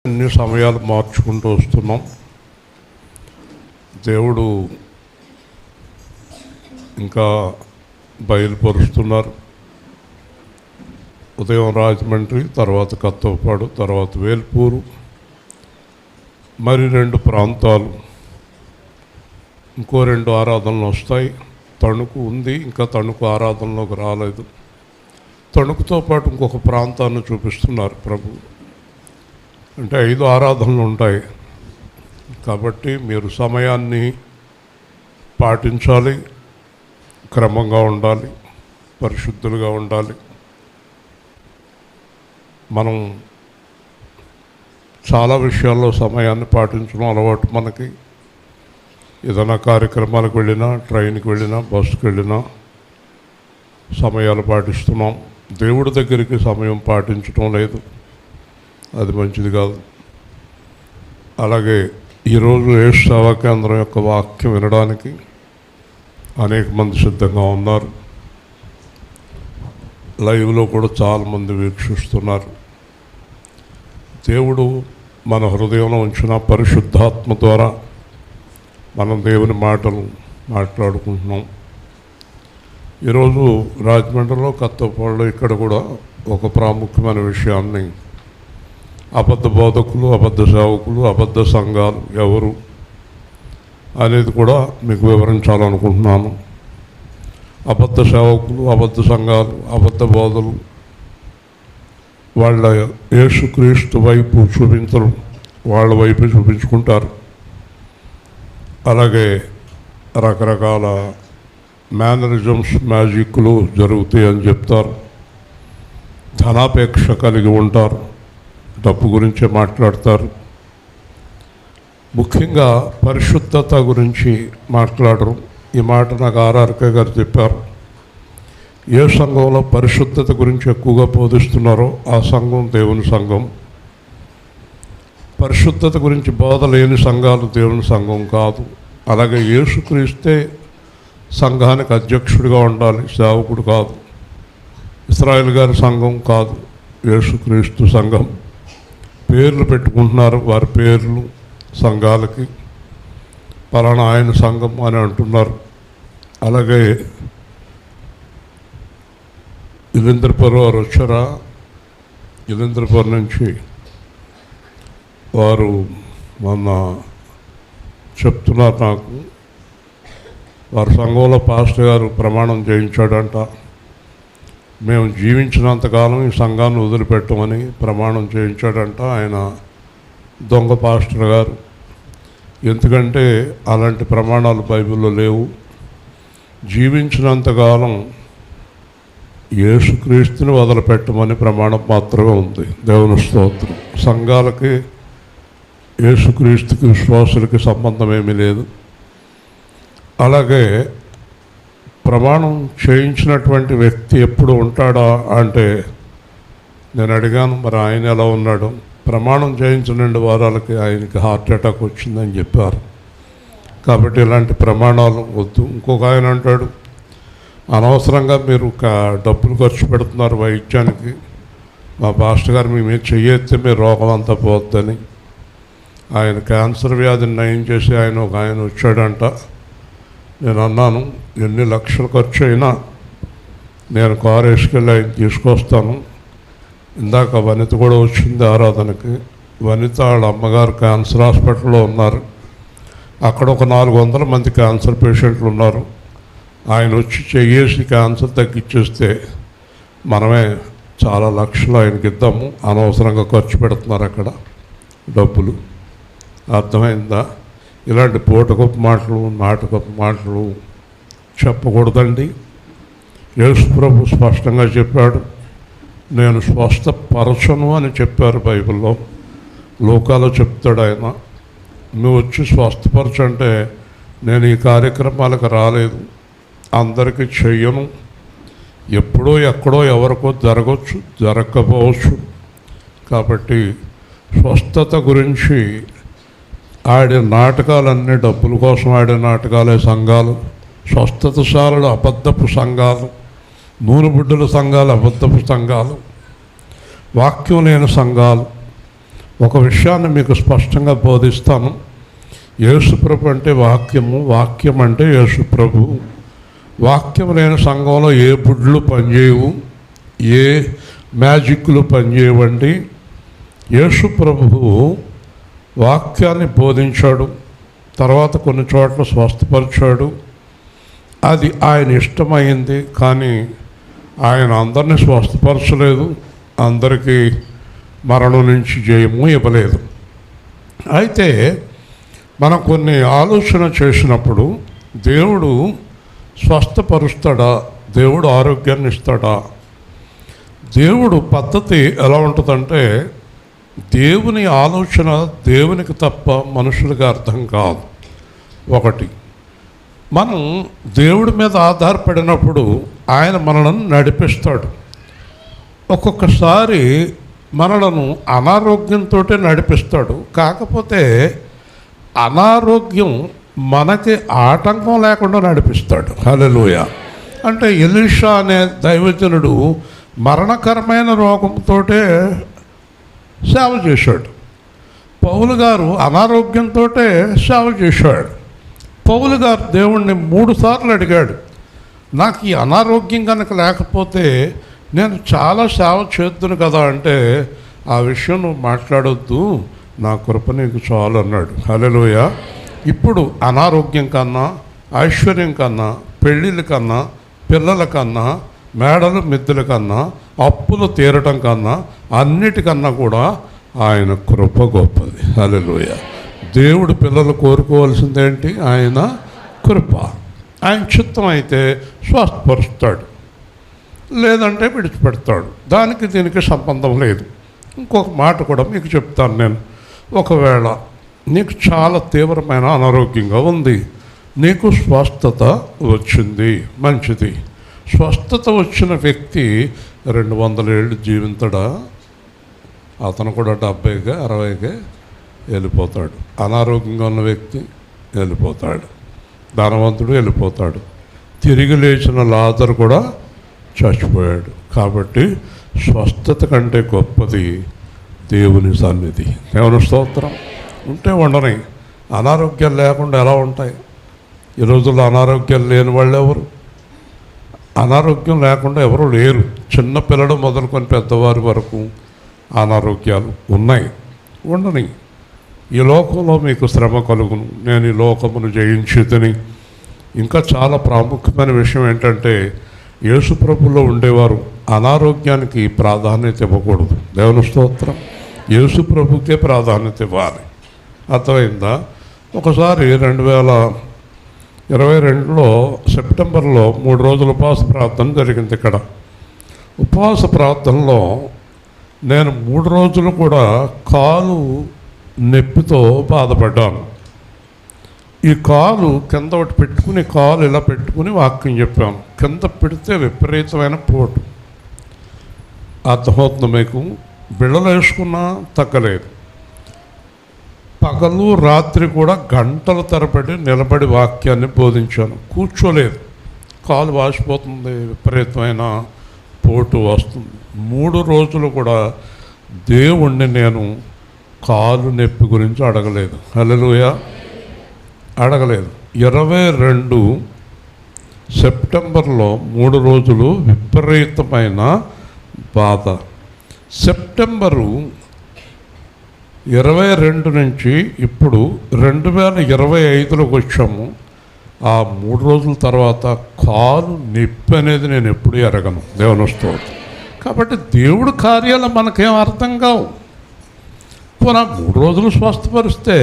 అన్ని సమయాలు మార్చుకుంటూ వస్తున్నాం. దేవుడు ఇంకా బయలుపరుస్తున్నారు. ఉదయం రాజమండ్రి, తర్వాత కత్తవపాడు, తర్వాత వేల్పూరు, మరి 2 ప్రాంతాలు, ఇంకో 2 ఆరాధనలు వస్తాయి. తణుకు ఉంది, ఇంకా తణుకు ఆరాధనలోకి రాలేదు. తణుకుతో పాటు ఇంకొక ప్రాంతాన్ని చూపిస్తున్నారు ప్రభు. అంటే 5 ఆరాధనలు ఉంటాయి. కాబట్టి మీరు సమయాన్ని పాటించాలి, క్రమంగా ఉండాలి, పరిశుద్ధులుగా ఉండాలి. మనం చాలా విషయాల్లో సమయాన్ని పాటించడం అలవాటు మనకి. ఏదైనా కార్యక్రమాలకు వెళ్ళినా, ట్రైన్కి వెళ్ళినా, బస్సుకి వెళ్ళినా సమయాలు పాటిస్తున్నాం. దేవుడి దగ్గరికి సమయం పాటించడం లేదు, అది మంచిది కాదు. అలాగే ఈరోజు యేసు సేవా కేంద్రం యొక్క వాక్యం వినడానికి అనేక మంది సిద్ధంగా ఉన్నారు. లైవ్లో కూడా చాలామంది వీక్షిస్తున్నారు. దేవుడు మన హృదయంలో ఉంచిన పరిశుద్ధాత్మ ద్వారా మనం దేవుని మాటలు మాట్లాడుకుంటున్నాం. ఈరోజు రాజమండ్రిలో, కత్తవపాడులో ఇక్కడ కూడా ఒక ప్రాముఖ్యమైన విషయాన్ని, అబద్ధ బోధకులు, అబద్ధ సేవకులు, అబద్ధ సంఘాలు ఎవరు అనేది కూడా మీకు వివరించాలనుకుంటున్నాను. అబద్ధ సేవకులు, అబద్ధ సంఘాలు, అబద్ధ బోధలు వాళ్ళ యేసుక్రీస్తు వైపు చూపించరు, వాళ్ళ వైపు చూపించుకుంటారు. అలాగే రకరకాల మేనరిజమ్స్, మ్యాజిక్లు జరుగుతాయి అని చెప్తారు. ధనాపేక్ష కలిగి ఉంటారు, డబ్బు గురించే మాట్లాడతారు. ముఖ్యంగా పరిశుద్ధత గురించి మాట్లాడరు. ఈ మాట నాకు ఆర్ఆర్కే గారు చెప్పారు. ఏ సంఘంలో పరిశుద్ధత గురించి ఎక్కువగా బోధిస్తున్నారో ఆ సంఘం దేవుని సంఘం. పరిశుద్ధత గురించి బోధ లేని సంఘాలు దేవుని సంఘం కాదు. అలాగే యేసుక్రీస్తే సంఘానికి అధ్యక్షుడిగా ఉండాలి, సేవకుడు కాదు. ఇశ్రాయేలు గారి సంఘం కాదు, యేసుక్రీస్తు సంఘం. పేర్లు పెట్టుకుంటున్నారు, వారి పేర్లు సంఘాలకి, పలానా ఆయన సంఘం అని అంటున్నారు. అలాగే ఇలింద్రపురం వారు వచ్చారా, ఇలింద్రపురం నుంచి వారు మొన్న చెప్తున్నారు నాకు, వారి సంఘంలో పాస్టర్ గారు ప్రమాణం చేయించాడంట, మేము జీవించినంతకాలం ఈ సంఘాన్ని వదిలిపెట్టమని ప్రమాణం చేయించాడంట ఆయన దొంగ పాస్టర్ గారు. ఎందుకంటే అలాంటి ప్రమాణాలు బైబిల్లో లేవు. జీవించినంతకాలం యేసుక్రీస్తుని వదిలిపెట్టమని ప్రమాణం మాత్రమే ఉంది. దేవుని స్తోత్రం. సంఘాలకి యేసుక్రీస్తుకి విశ్వాసులకి సంబంధం ఏమీ లేదు. అలాగే ప్రమాణం చేయించినటువంటి వ్యక్తి ఎప్పుడు ఉంటాడా అంటే, నేను అడిగాను మరి ఆయన ఎలా ఉన్నాడు. ప్రమాణం చేయించిన 2 వారాలకి ఆయనకి హార్ట్ అటాక్ వచ్చిందని చెప్పారు. కాబట్టి ఇలాంటి ప్రమాణాలు వద్దు. ఇంకొక ఆయన అంటాడు, అనవసరంగా మీరు డబ్బులు ఖర్చు పెడుతున్నారు వైద్యానికి, మా పాస్టర్ గారు మీ మీద చెయ్యేస్తే మీ రోగం అంతా పోద్దని. ఆయన క్యాన్సర్ వ్యాధిని నయం చేసి ఒక ఆయన వచ్చాడంట. నేను అన్నాను, ఎన్ని లక్షలు ఖర్చు అయినా నేను కారు వేసుకెళ్ళి ఆయన తీసుకొస్తాను. ఇందాక వనిత కూడా వచ్చింది ఆరాధనకి. వనిత వాళ్ళ అమ్మగారు క్యాన్సర్ హాస్పిటల్లో ఉన్నారు. అక్కడ ఒక 400 మంది క్యాన్సర్ పేషెంట్లు ఉన్నారు. ఆయన వచ్చి చెయ్యేసి క్యాన్సర్ తగ్గించేస్తే మనమే చాలా లక్షలు ఆయనకి ఇద్దాము. అనవసరంగా ఖర్చు పెడుతున్నారు అక్కడ డబ్బులు. అర్థమైందా? ఇలాంటి పూటగొప్ప మాటలు, నాటకపు మాటలు చెప్పకూడదండి. యేసు ప్రభు స్పష్టంగా చెప్పాడు, నేను స్వస్థపరచను అని చెప్పారు బైబిల్లో. లోకాలో చెప్తాడు ఆయన. నువ్వు వచ్చి స్వస్థపరచంటే నేను ఈ కార్యక్రమాలకు రాలేదు, అందరికీ చెయ్యను. ఎప్పుడో ఎక్కడో ఎవరికో జరగవచ్చు, జరగకపోవచ్చు. కాబట్టి స్వస్థత గురించి ఆడే నాటకాలన్నీ డబ్బుల కోసం ఆడే నాటకాలే సంఘాలు. స్వస్థతశాలలు అబద్ధపు సంఘాలు, నూనెబుడ్డల సంఘాలు అబద్ధపు సంఘాలు, వాక్యం లేని సంఘాలు. ఒక విషయాన్ని మీకు స్పష్టంగా బోధిస్తాను. యేసుప్రభు అంటే వాక్యము, వాక్యం అంటే యేసుప్రభు. వాక్యం లేని సంఘంలో ఏ బుడ్లు పనిచేయవు, ఏ మ్యాజిక్లు పనిచేయవండి. యేసుప్రభువు వాక్యాన్ని బోధించాడు, తర్వాత కొన్ని చోట్ల స్వస్థపరిచాడు. అది ఆయన ఇష్టమైంది, కానీ ఆయన అందరినీ స్వస్థపరచలేదు, అందరికీ మరణం నుంచి జయము ఇవ్వలేదు. అయితే మనం కొన్ని ఆలోచన చేసినప్పుడు దేవుడు స్వస్థపరుస్తాడా, దేవుడు ఆరోగ్యాన్ని ఇస్తాడా? దేవుడు పద్ధతి ఎలా ఉంటుందంటే, దేవుని ఆలోచన దేవునికి తప్ప మనుషులకు అర్థం కాదు. ఒకటి, మనం దేవుడి మీద ఆధారపడినప్పుడు ఆయన మనలను నడిపిస్తాడు. ఒక్కొక్కసారి మనలను అనారోగ్యంతో నడిపిస్తాడు. కాకపోతే అనారోగ్యం మనకి ఆటంకం లేకుండా నడిపిస్తాడు. హల్లెలూయా. అంటే ఎలీషా అనే దైవజనుడు మరణకరమైన రోగంతో సేవ చేశాడు. పౌలు గారు అనారోగ్యంతో సేవ చేశాడు. పౌలు గారు దేవుణ్ణి 3 సార్లు అడిగాడు, నాకు ఈ అనారోగ్యం కనుక లేకపోతే నేను చాలా సేవ చేద్దును కదా. అంటే ఆ విషయం నువ్వు మాట్లాడొద్దు, నా కృప నీకు చాలు అన్నాడు. హల్లెలూయా. ఇప్పుడు అనారోగ్యం కన్నా, ఐశ్వర్యం కన్నా, పెళ్ళిళ్ళ కన్నా, పిల్లల కన్నా, మేడలు మిద్దెల కన్నా, అప్పులు తీరటం కన్నా, అన్నిటికన్నా కూడా ఆయన కృప గొప్పది. హల్లెలూయా. దేవుడు పిల్లలు కోరుకోవాల్సిందేంటి? ఆయన కృప. ఆయన చిత్తం అయితే స్వస్థపరుస్తాడు, లేదంటే విడిచిపెడతాడు. దానికి దీనికి సంబంధం లేదు. ఇంకొక మాట కూడా మీకు చెప్తాను నేను. ఒకవేళ నీకు చాలా తీవ్రమైన అనారోగ్యంగా ఉంది, నీకు స్వస్థత వచ్చింది, మంచిది. స్వస్థత వచ్చిన వ్యక్తి 200 ఏళ్ళు జీవించడా? అతను కూడా 70గా 60గా వెళ్ళిపోతాడు. అనారోగ్యంగా ఉన్న వ్యక్తి వెళ్ళిపోతాడు, ధనవంతుడు వెళ్ళిపోతాడు. తిరిగి లేచిన లాజరు కూడా చచ్చిపోయాడు. కాబట్టి స్వస్థత కంటే గొప్పది దేవుని సన్నిధి. దేవుని స్తోత్రం. ఉంటే ఉండని. అనారోగ్యాలు లేకుండా ఎలా ఉంటాయి? ఈ రోజుల్లో అనారోగ్యాలు లేని వాళ్ళు ఎవరు? అనారోగ్యం లేకుండా ఎవరు లేరు. చిన్న పిల్లలు మొదలుకొని పెద్దవారి వరకు అనారోగ్యాలు ఉన్నాయి. ఉండని. ఈ లోకంలో మీకు శ్రమ కలుగును, నేను ఈ లోకమును జయించితిని. ఇంకా చాలా ప్రాముఖ్యమైన విషయం ఏంటంటే, యేసుప్రభులో ఉండేవారు అనారోగ్యానికి ప్రాధాన్యత ఇవ్వకూడదు. దేవుని స్తోత్రం. యేసుప్రభుకే ప్రాధాన్యత ఇవ్వాలి. అర్థమైందా? ఒకసారి 2022లో సెప్టెంబర్లో 3 రోజుల ఉపవాస ప్రార్థన జరిగింది ఇక్కడ. ఉపవాస ప్రార్థనలో నేను 3 రోజులు కూడా కాలు నొప్పితో బాధపడ్డాను. ఈ కాలు కింద ఒకటి పెట్టుకుని, కాలు ఇలా పెట్టుకుని వాక్యం చెప్పాను. కింద పెడితే విపరీతమైన పోటు. అర్థమవుతుంది మీకు? బిళ్ళలు వేసుకున్నా తగ్గలేదు. పగలు రాత్రి కూడా గంటల తరబడి నిలబడి వాక్యాన్ని బోధించాను. కూర్చోలేదు, కాలు వాసిపోతుంది, విపరీతమైన పోటు వస్తుంది. 3 రోజులు కూడా దేవుణ్ణి నేను కాలు నొప్పి గురించి అడగలేదు. హల్లెలూయా. అడగలేదు. 22 సెప్టెంబర్లో 3 రోజులు విపరీతమైన బాధ. సెప్టెంబరు 22 నుంచి ఇప్పుడు 2025లోకి వచ్చాము. ఆ 3 రోజుల తర్వాత కాలు నొప్పి అనేది నేను ఎప్పుడూ ఎరగను. దేవుని స్తోత్రం. కాబట్టి దేవుడి కార్యాలు మనకేం అర్థం కావు. పోనా 3 రోజులు స్వస్థపరిస్తే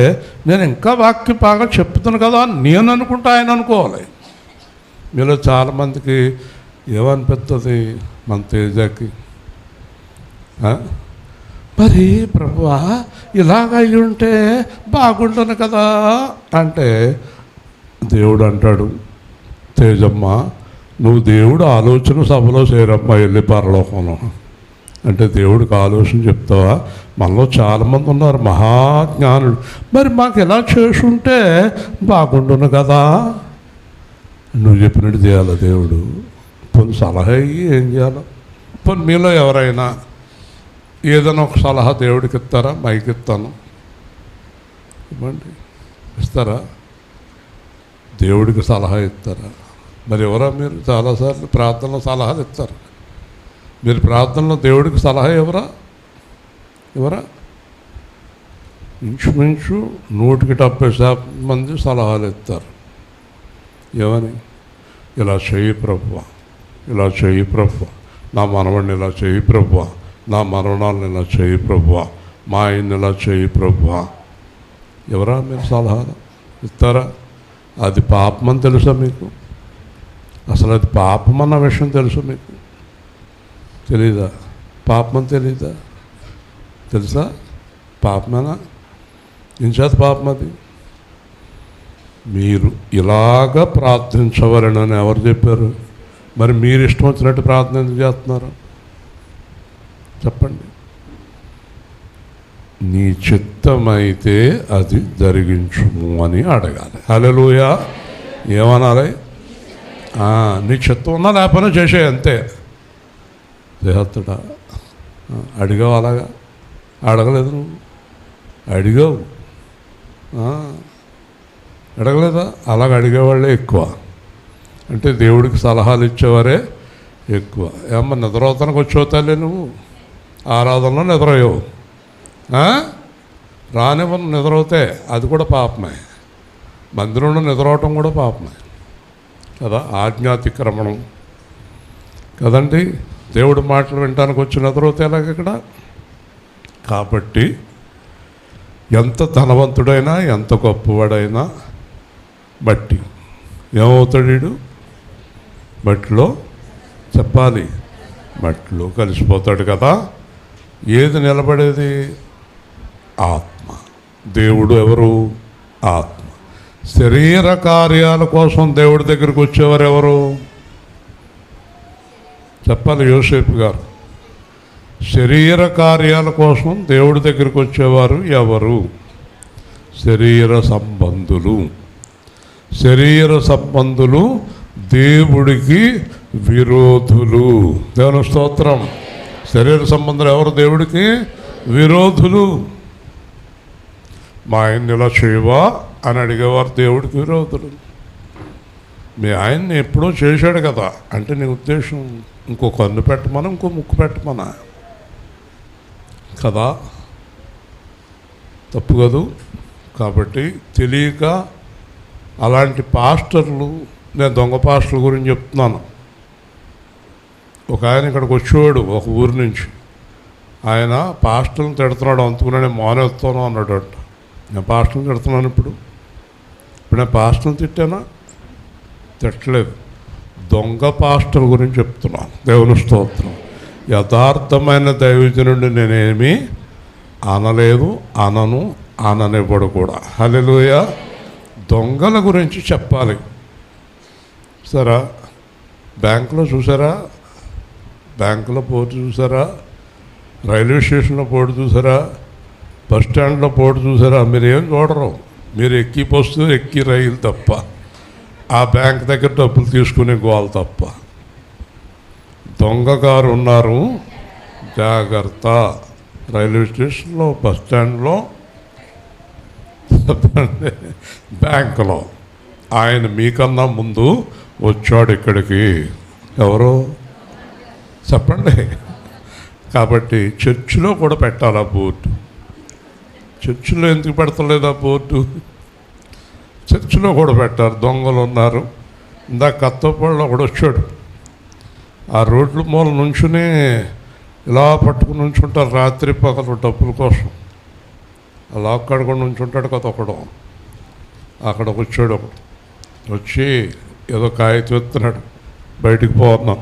నేను ఇంకా వాక్యం బాగా చెప్తాను కదా నేను అనుకుంటా, ఆయన అనుకోవాలి. మీలో చాలామందికి ఏమనిపిస్తుంది? మన తేజకి, మరి ప్రభువా ఇలాగ అయ్యి ఉంటే బాగుంటాను కదా అంటే, దేవుడు అంటాడు, తేజమ్మ నువ్వు దేవుడు ఆలోచన సభలో చేరమ్మా వెళ్ళి పరలోకంలో అంటే దేవుడికి ఆలోచన చెప్తావా? మనలో చాలామంది ఉన్నారు మహాజ్ఞానులు, మరి మాకు ఎలా చేసుంటే బాగుండును కదా. నువ్వు చెప్పినట్టు చేయాలి దేవుడు. పోనీ సలహా ఏం చేయాలి? పోనీ మీలో ఎవరైనా ఏదైనా ఒక సలహా దేవుడికి ఇస్తారా? మైకి ఇస్తాను ఇవ్వండి, ఇస్తారా? దేవుడికి సలహా ఇస్తారా? మరి ఎవరా మీరు? చాలాసార్లు ప్రార్థనలో సలహాలు ఇస్తారు. మీరు ప్రార్థనలో దేవుడికి సలహా ఎవరా? ఇంచుమించు 170% మంది సలహాలు ఇస్తారు. ఏమని? ఇలా చెయ్యి ప్రభువా, ఇలా చెయ్యి ప్రభువా, నా మనవడిని ఇలా చెయ్యి ప్రభువా, నా మనవరాలను ఇలా చెయ్యి ప్రభువా, మా ఆయన్ని ఇలా చెయ్యి ప్రభువా. ఎవరా మీరు సలహాలు ఇస్తారా? అది పాపమని తెలుసా మీకు? అసలు అది పాపం అన్న విషయం తెలుసా మీకు? తెలీదా? పాపమని తెలీదా? తెలుసా? పాపమేనా? ఇంచేత పాపం అది. మీరు ఇలాగ ప్రార్థించవలనని ఎవరు చెప్పారు? మరి మీరు ఇష్టం వచ్చినట్టు ప్రార్థన ఎందుకు చేస్తున్నారు? చెప్పండి. నీ చిత్తమైతే అది జరిగించుము అని అడగాలి. హల్లెలూయా. ఏమనాలి? నీ చిత్తం ఉన్నా లేకపోయినా చేసే, అంతే. చేస్తాడా? అడిగావు, అలాగా అడగలేదు నువ్వు? అడిగావు, అడగలేదా? అలాగ అడిగేవాళ్ళే ఎక్కువ. అంటే దేవుడికి సలహాలు ఇచ్చేవారే ఎక్కువ. ఏమన్నా నిద్రవుతానికి వచ్చేవుతాలే నువ్వు? ఆరాధనలో నిద్రయ్యవు, రానివ్వను నిద్రవుతే అది కూడా పాపమే. మందిరంలో నిద్రవటం కూడా పాపమే కదా, ఆజ్ఞాతిక్రమణం కదండి. దేవుడి మాటలు వినటానికి వచ్చి నిద్రవుతే ఎలాగ ఇక్కడ? కాబట్టి ఎంత ధనవంతుడైనా ఎంత గొప్పవాడైనా బట్టి ఏమవుతాడు వీడు? మట్టిలో, చెప్పాలి, మట్టిలో కలిసిపోతాడు కదా. ఏది నిలబడేది? ఆత్మ. దేవుడు ఎవరు? ఆత్మ. శరీర కార్యాల కోసం దేవుడి దగ్గరికి వచ్చేవారు ఎవరు? చెప్పాలి యోసేపు గారు. శరీర కార్యాల కోసం దేవుడి దగ్గరికి వచ్చేవారు ఎవరు? శరీర సంబంధులు. శరీర సంబంధులు దేవుడికి విరోధులు. దేవుని స్తోత్రం. శరీర సంబంధులు ఎవరు? దేవుడికి విరోధులు. మా ఆయన్ని ఇలా చేయవా అని అడిగేవారు దేవుడికి విరోధులు. మీ ఆయన్ని ఎప్పుడో చేశాడు కదా అంటే నీ ఉద్దేశం ఇంకో కన్ను పెట్టమనా, ఇంకో ముక్కు పెట్టమనా కదా? తప్పు కదూ. కాబట్టి తెలియక అలాంటి పాస్టర్లు, నేను దొంగ పాస్టర్ల గురించి చెప్తున్నాను. ఒక ఆయన ఇక్కడికి వచ్చేవాడు ఒక ఊరి నుంచి. ఆయన పాస్టర్లను తిడుతున్నాడు, అందుకునే నేను మానేస్తాను అన్నాడంట. నేను పాస్టర్లను తిడుతున్నాను ఇప్పుడు నేను పాస్టర్లను తిట్టానా? తిట్టలేదు. దొంగ పాస్టర్ గురించి చెప్తున్నాను. దేవుని స్తోత్రం. యథార్థమైన దైవజనుడిని నేనేమీ అనలేదు, అననివ్వడు కూడా. హల్లెలూయా. దొంగల గురించి చెప్పాలి. సరే, బ్యాంకులో చూసారా? బ్యాంకులో పోటు చూసారా? రైల్వే స్టేషన్లో పోటు చూసారా? బస్ స్టాండ్లో పోటు చూసారా? మీరేం చూడరు. మీరు ఎక్కి బస్సు, ఎక్కి రైలు తప్ప, ఆ బ్యాంక్ దగ్గర డబ్బులు తీసుకునే గోల్ తప్ప. దొంగగారు ఉన్నారు, జాగ్రత్త. రైల్వే స్టేషన్లో, బస్ స్టాండ్లో, బ్యాంకులో. ఆయన మీకన్నా ముందు వచ్చాడు ఇక్కడికి. ఎవరు చెప్పండి? కాబట్టి చర్చిలో కూడా పెట్టాలి ఆ బోర్డు. చర్చిలో ఎందుకు పెడతలేదు ఆ బోర్డు? చర్చిలో కూడా పెట్టారు. దొంగలు ఉన్నారు. ఇందాక కత్తపళ్ళు ఒకడు వచ్చాడు. ఆ రోడ్ల మూల నుంచుని ఇలా పట్టుకుని నుంచుంటారు రాత్రి పగలు డబ్బుల కోసం. అలా అక్కడ కూడా నుంచుంటాడు కదా ఒకడు. అక్కడ వచ్చాడు ఒకడు. వచ్చి ఏదో కాగితం ఎత్తున్నాడు. బయటికి పోతున్నాం.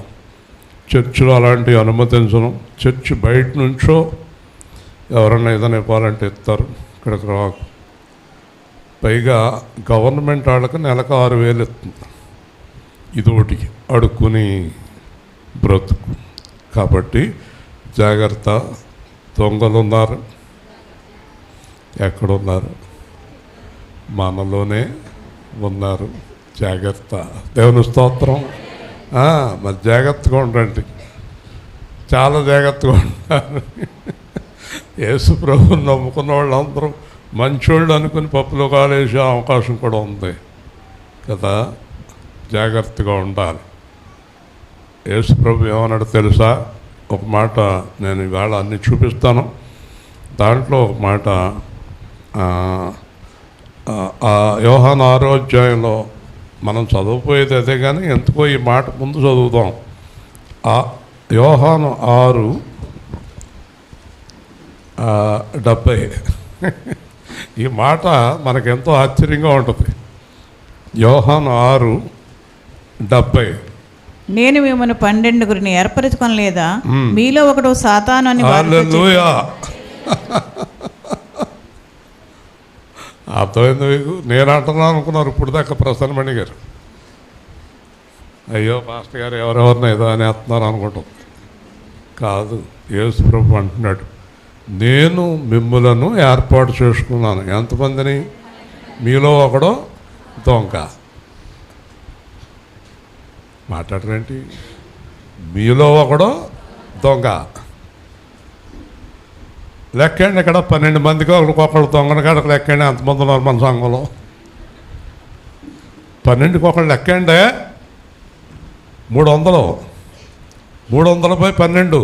చర్చిలో అలాంటివి అనుమతించను. చర్చి బయట నుంచో ఎవరన్నా ఏదైనా ఇవ్వాలంటే ఇస్తారు, ఇక్కడికి రాకు. పైగా గవర్నమెంట్ వాళ్ళకి నెలకు 6,000 ఇస్తుంది. ఇదోటికి అడుక్కుని బ్రతుకు. కాబట్టి జాగ్రత్త. దొంగలు ఉన్నారు. ఎక్కడున్నారు? మనలోనే ఉన్నారు. జాగ్రత్త. దేవుని స్తోత్రం. మరి జాగ్రత్తగా ఉండండి, చాలా జాగ్రత్తగా ఉంటారు. యేసు ప్రభువుని నమ్ముకున్న వాళ్ళందరూ మంచోళ్ళు అనుకుని పప్పులో కాలేసే అవకాశం కూడా ఉంది కదా. జాగ్రత్తగా ఉండాలి. యేసు ప్రభు ఏమన్నాడు తెలుసా? ఒక మాట నేను ఇవాళ అన్ని చూపిస్తాను. దాంట్లో ఒక మాట యోహాను 6వ అధ్యాయంలో మనం చదువుపోయేది అదే, కానీ ఎందుకో ఈ మాట ముందు చదువుతాం. యోహాను 6:70 ఈ మాట మనకెంతో ఆశ్చర్యంగా ఉంటుంది. యోహాను 6:70 నేను మిమ్మల్ని 12 ఏర్పరచుకొనలేదా? మీలో ఒకడు సాతాను అని. హల్లెలూయా. అర్థమైంది మీకు? నేను అంటున్నాను అనుకున్నారు ఇప్పుడు దాకా ప్రసన్నమణి గారు. అయ్యో మాస్టర్ గారు ఎవరెవరిని ఏదో అని వేస్తున్నారు అనుకుంటాం. కాదు, యేసు ప్రభు అంటున్నాడు, నేను మిమ్ములను ఏర్పాటు చేసుకున్నాను. ఎంతమందిని? మీలో ఒకడు దొంగ. మాట్లాడరేంటి? మీలో ఒకడు దొంగ. లెక్కండి, ఇక్కడ 12 మందికి ఒకళ్ళు దొంగని కాడకు లెక్కండి. ఎంతమంది ఉన్నారు మన సంఘంలో? 12కి ఒకళ్ళు లెక్కండి. 300. 300/12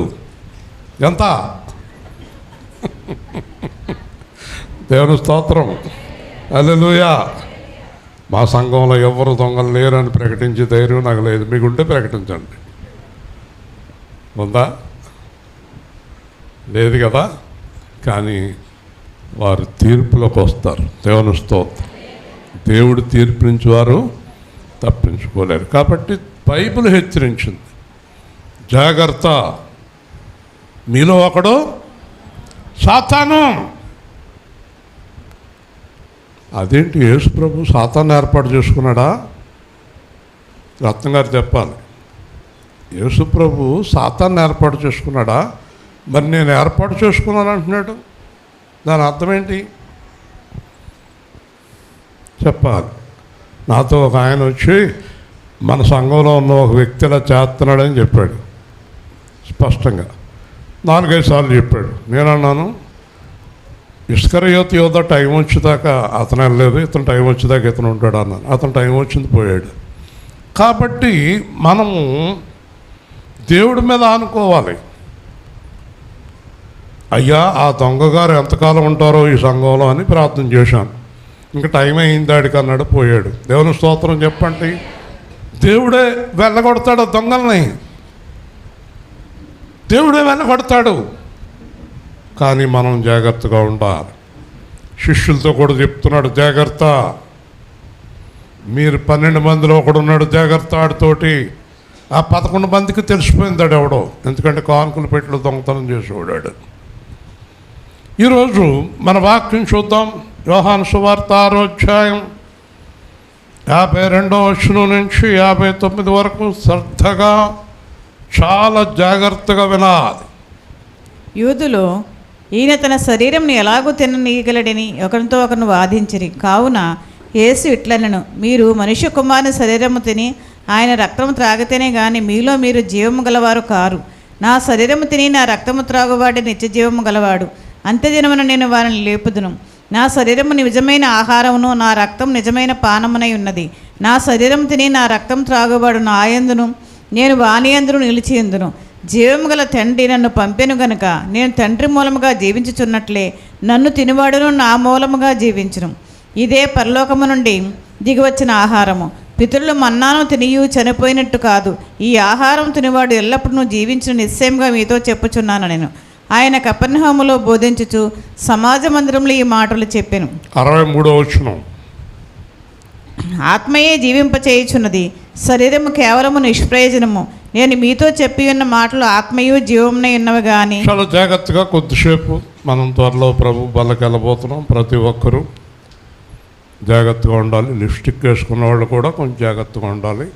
ఎంత? దేవుని స్తోత్రం. హల్లెలూయా. మా సంఘంలో ఎవరు దొంగలు లేరని ప్రకటించే ధైర్యం నాకు లేదు. మీకుంటే ప్రకటించండి. ఉందా? లేదు కదా. కానీ వారు తీర్పులోకి వస్తారు. దేవుని స్తోత్రం. దేవుడు తీర్పు నుంచి వారు తప్పించుకోలేరు. కాబట్టి బైబిల్ హెచ్చరించింది, జాగ్రత్త, మీలో ఒకడు సాతాను. అదేంటి, యేసు ప్రభు సాతాను ఏర్పాటు చేసుకున్నాడా? రత్నం గారు చెప్పాలి. యేసు ప్రభు సాతాను ఏర్పాటు చేసుకున్నాడా? మరి నేను ఏర్పాటు చేసుకున్నాను అంటున్నాడు. దాని అర్థం ఏంటి చెప్పాలి. నాతో ఒక ఆయన వచ్చి మన సంఘంలో ఉన్న ఒక వ్యక్తి ఇలా చేస్తున్నాడని చెప్పాడు. స్పష్టంగా 4-5 సార్లు చెప్పాడు. నేనన్నాను, ఇస్కరియోతు యోధ టైం వచ్చేదాకా అతను వెళ్ళలేదు, ఇతను టైం వచ్చేదాకా ఇతను ఉంటాడు అన్నాను. అతను టైం వచ్చింది పోయాడు. కాబట్టి మనము దేవుడి మీద ఆనుకోవాలి. అయ్యా, ఆ దొంగగారు ఎంతకాలం ఉంటారో ఈ సంఘంలో అని ప్రార్థన చేశాను. ఇంకా టైం అయింది ఆడికి అన్నాడు, పోయాడు. దేవుని స్తోత్రం చెప్పండి. దేవుడే వెళ్ళగొడతాడు దొంగల్ని, దేవుడే వెళ్ళగొడతాడు. కానీ మనం జాగ్రత్తగా ఉండాలి. శిష్యులతో కూడా చెప్తున్నాడు, జాగ్రత్త. మీరు 12 మందిలో ఒకడున్నాడు, జాగ్రత్త. ఆడితోటి ఆ 11 మందికి తెలిసిపోయిందాడు ఎవడో, ఎందుకంటే కానుకలు పెట్లు దొంగతనం చేసేవాడాడు. ఈరోజు మన వాక్యం చూద్దాం. యోహాను సువార్త 6వ అధ్యాయం 52వ వచనం నుంచి 59 వరకు శ్రద్ధగా చాలా జాగ్రత్తగా వినాలి. యూదులు ఈయన తన శరీరంను ఎలాగూ తిననీయగలడని ఒకరితో ఒకరిని వాదించిరి. కావున యేసు ఇట్లనెను, మీరు మనుష్య కుమారుని శరీరము తిని ఆయన రక్తము త్రాగితేనే గాని మీలో మీరు జీవము గలవారు కారు. నా శరీరము తిని నా రక్తము త్రాగువాడి నిత్య జీవము గలవాడు. అంత్యదినమున నేను వారిని లేపుదును. నా శరీరము నిజమైన ఆహారమును, నా రక్తం నిజమైన పానమునై ఉన్నది. నా శరీరం తిని నా రక్తం త్రాగువాడు నా యందును, నేను వాని యందును నిలిచియుందును. జీవము గల తండ్రి నన్ను పంపెను గనుక నేను తండ్రి మూలముగా జీవించుచున్నట్లే నన్ను తినివాడును నా మూలముగా జీవించును. ఇదే పరలోకము నుండి దిగివచ్చిన ఆహారము. పితరులు మన్నాను తినియు చనిపోయినట్టు కాదు. ఈ ఆహారం తినివాడు ఎల్లప్పుడూ జీవించును నిశ్చయంగా మీతో చెప్పుచున్నాను నేను. ఆయన కపెర్నహూములో బోధించుచు సమాజ మందిరంలో ఈ మాటలు చెప్పెను. 63వ వచనం. ఆత్మయే జీవింపచేయుచున్నది, శరీరము కేవలము నిష్ప్రయోజనము. నేను మీతో చెప్పి ఉన్న మాటలు ఆత్మయు జీవమునై ఉన్నవి కానీ. చాలా జాగ్రత్తగా, కొద్దిసేపు మనం త్వరలో ప్రభు బల్లకి వెళ్ళబోతున్నాం. ప్రతి ఒక్కరూ జాగ్రత్తగా ఉండాలి. లిప్స్టిక్ వేసుకున్న వాళ్ళు కూడా కొంచెం జాగ్రత్తగా ఉండాలి.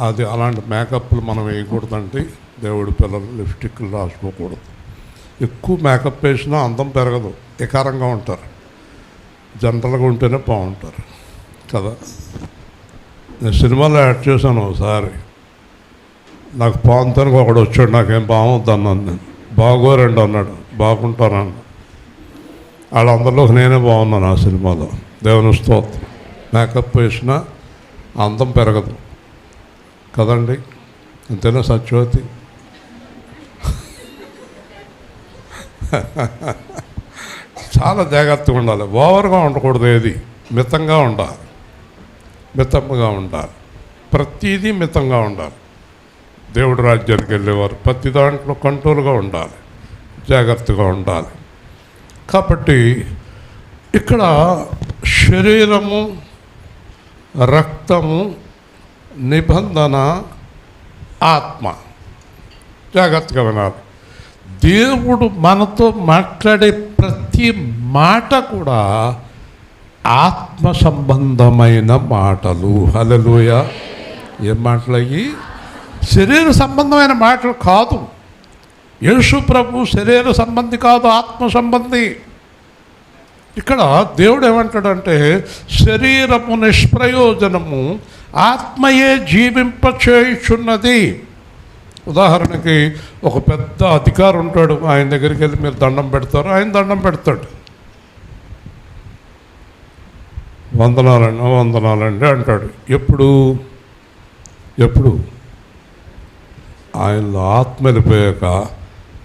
అది అలాంటి మేకప్లు మనం వేయకూడదండి. దేవుడి పిల్లలు లిప్స్టిక్లు రాసుకోకూడదు. ఎక్కువ మేకప్ వేసినా అందం పెరగదు, వికారంగా ఉంటారు. జనరల్గా ఉంటేనే బాగుంటారు కదా. నేను సినిమాలో యాడ్ చేశాను ఒకసారి. నాకు పాంతానికి ఒకడు వచ్చాడు, నాకేం బాగుంది అన్నాను. నేను బాగోరండి అన్నాడు. బాగుంటానన్న. వాళ్ళందరిలో నేనే బాగున్నాను ఆ సినిమాలో. దేవుని స్తోత్రం. మేకప్ వేసినా అందం పెరగదు కదండి, అంతేనా సత్యవతి? చాలా జాగ్రత్తగా ఉండాలి. ఓవర్గా ఉండకూడదు, ఏది మితంగా ఉండాలి. మితంగా ఉండాలి, ప్రతిదీ మితంగా ఉండాలి. దేవుడి రాజ్యానికి వెళ్ళేవారు ప్రతి దాంట్లో కంట్రోల్గా ఉండాలి, జాగ్రత్తగా ఉండాలి. కాబట్టి ఇక్కడ శరీరము, రక్తము, నిబంధన, ఆత్మ, జాగ్రత్తగా వినాలి. దేవుడు మనతో మాట్లాడే ప్రతి మాట కూడా ఆత్మ సంబంధమైన మాటలు. హల్లెలూయా. ఏం మాటలు అయ్యి? శరీర సంబంధమైన మాటలు కాదు. యేసు ప్రభు శరీర సంబంధి కాదు, ఆత్మ సంబంధి. ఇక్కడ దేవుడు ఏమంటాడంటే శరీరము నిష్ప్రయోజనము, ఆత్మయే జీవింపచేయుచున్నది. ఉదాహరణకి ఒక పెద్ద అధికారి ఉంటాడు, ఆయన దగ్గరికి వెళ్ళి మీరు దండం పెడతారు, ఆయన దండం పెడతాడు. వందనాలండి అంటాడు. ఎప్పుడు ఆయనలో ఆత్మ వెళ్ళిపోయాక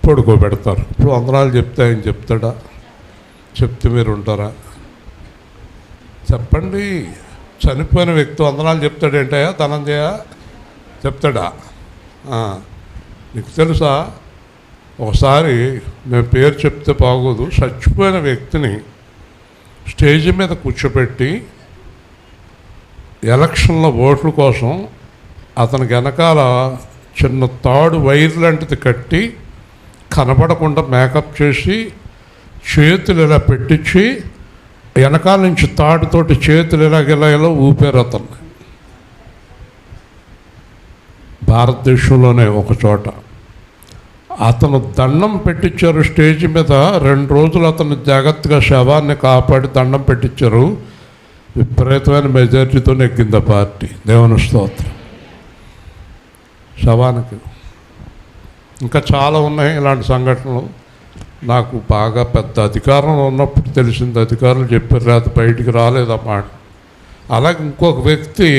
పడుకోబెడతారు. ఇప్పుడు వందనాలు చెప్తే ఆయన చెప్తాడా? చెప్తే మీరు ఉంటారా? చెప్పండి. చనిపోయిన వ్యక్తి వందనాలు చెప్తాడేంటయా? ధనంజయ చెప్తాడా? నీకు తెలుసా, ఒకసారి నేను పేరు చెప్తే బాగోదు, చచ్చిపోయిన వ్యక్తిని స్టేజ్ మీద కూర్చోపెట్టి ఎలక్షన్ల ఓట్ల కోసం అతనికి వెనకాల చిన్న తాడు వైర్ లాంటిది కట్టి కనపడకుండా మేకప్ చేసి చేతులు ఇలా పెట్టించి వెనకాల నుంచి తాడుతోటి చేతులు ఇలా ఊపారు అతన్ని. భారతదేశంలోనే ఒక చోట అతను దండం పెట్టించారు స్టేజ్ మీద. 2 రోజులు అతను జాగ్రత్తగా శవాన్ని కాపాడి దండం పెట్టించారు. విపరీతమైన మెజారిటీతో నెగ్గింది ఆ పార్టీ. దేవుని స్తోత్రం. శవానికి ఇంకా చాలా ఉన్నాయి ఇలాంటి సంఘటనలు. నాకు బాగా పెద్ద అధికారంలో ఉన్నప్పుడు తెలిసింది. అధికారులు చెప్పారు, రాదు బయటికి రాలేదన్నమాట. అలాగే ఇంకొక వ్యక్తి,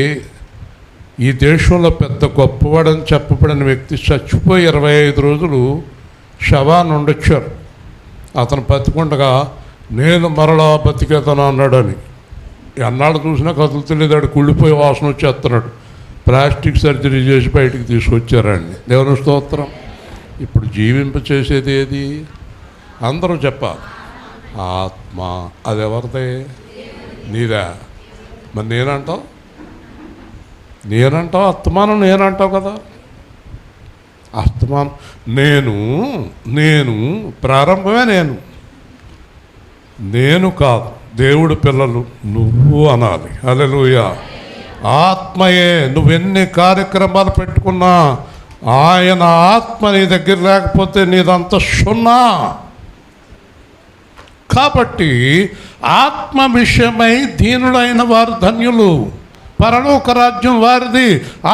ఈ దేశంలో పెద్ద గొప్పవాడని చెప్పబడిన వ్యక్తి చచ్చిపోయి 25 రోజులు శవాన్ని ఉండొచ్చారు. అతను బతికుండగా నేను మరలా బతికేతను అన్నాడని. ఎన్నాళ్ళు చూసినా కదులుతలేదాడు, కుళ్ళిపోయి వాసన వచ్చేస్తున్నాడు. ప్లాస్టిక్ సర్జరీ చేసి బయటికి తీసుకొచ్చారండి. దేవుని స్తోత్రం. ఇప్పుడు జీవింప చేసేది ఏది? అందరూ చెప్పాలి. ఆత్మ. అది ఎవరిదే? నీదా? మరి నేనంటావు అస్తమానం నేనంటావు కదా. అస్తమానం నేను ప్రారంభమే నేను కాదు. దేవుడి పిల్లలు నువ్వు అనాలి. హల్లెలూయా. ఆత్మయే. నువ్వెన్ని కార్యక్రమాలు పెట్టుకున్నా ఆయన ఆత్మ నీ దగ్గర లేకపోతే నీదంతా సున్నా. కాబట్టి ఆత్మ విషయమై దీనులైన వారు ధన్యులు, పరలోక రాజ్యం వారిది.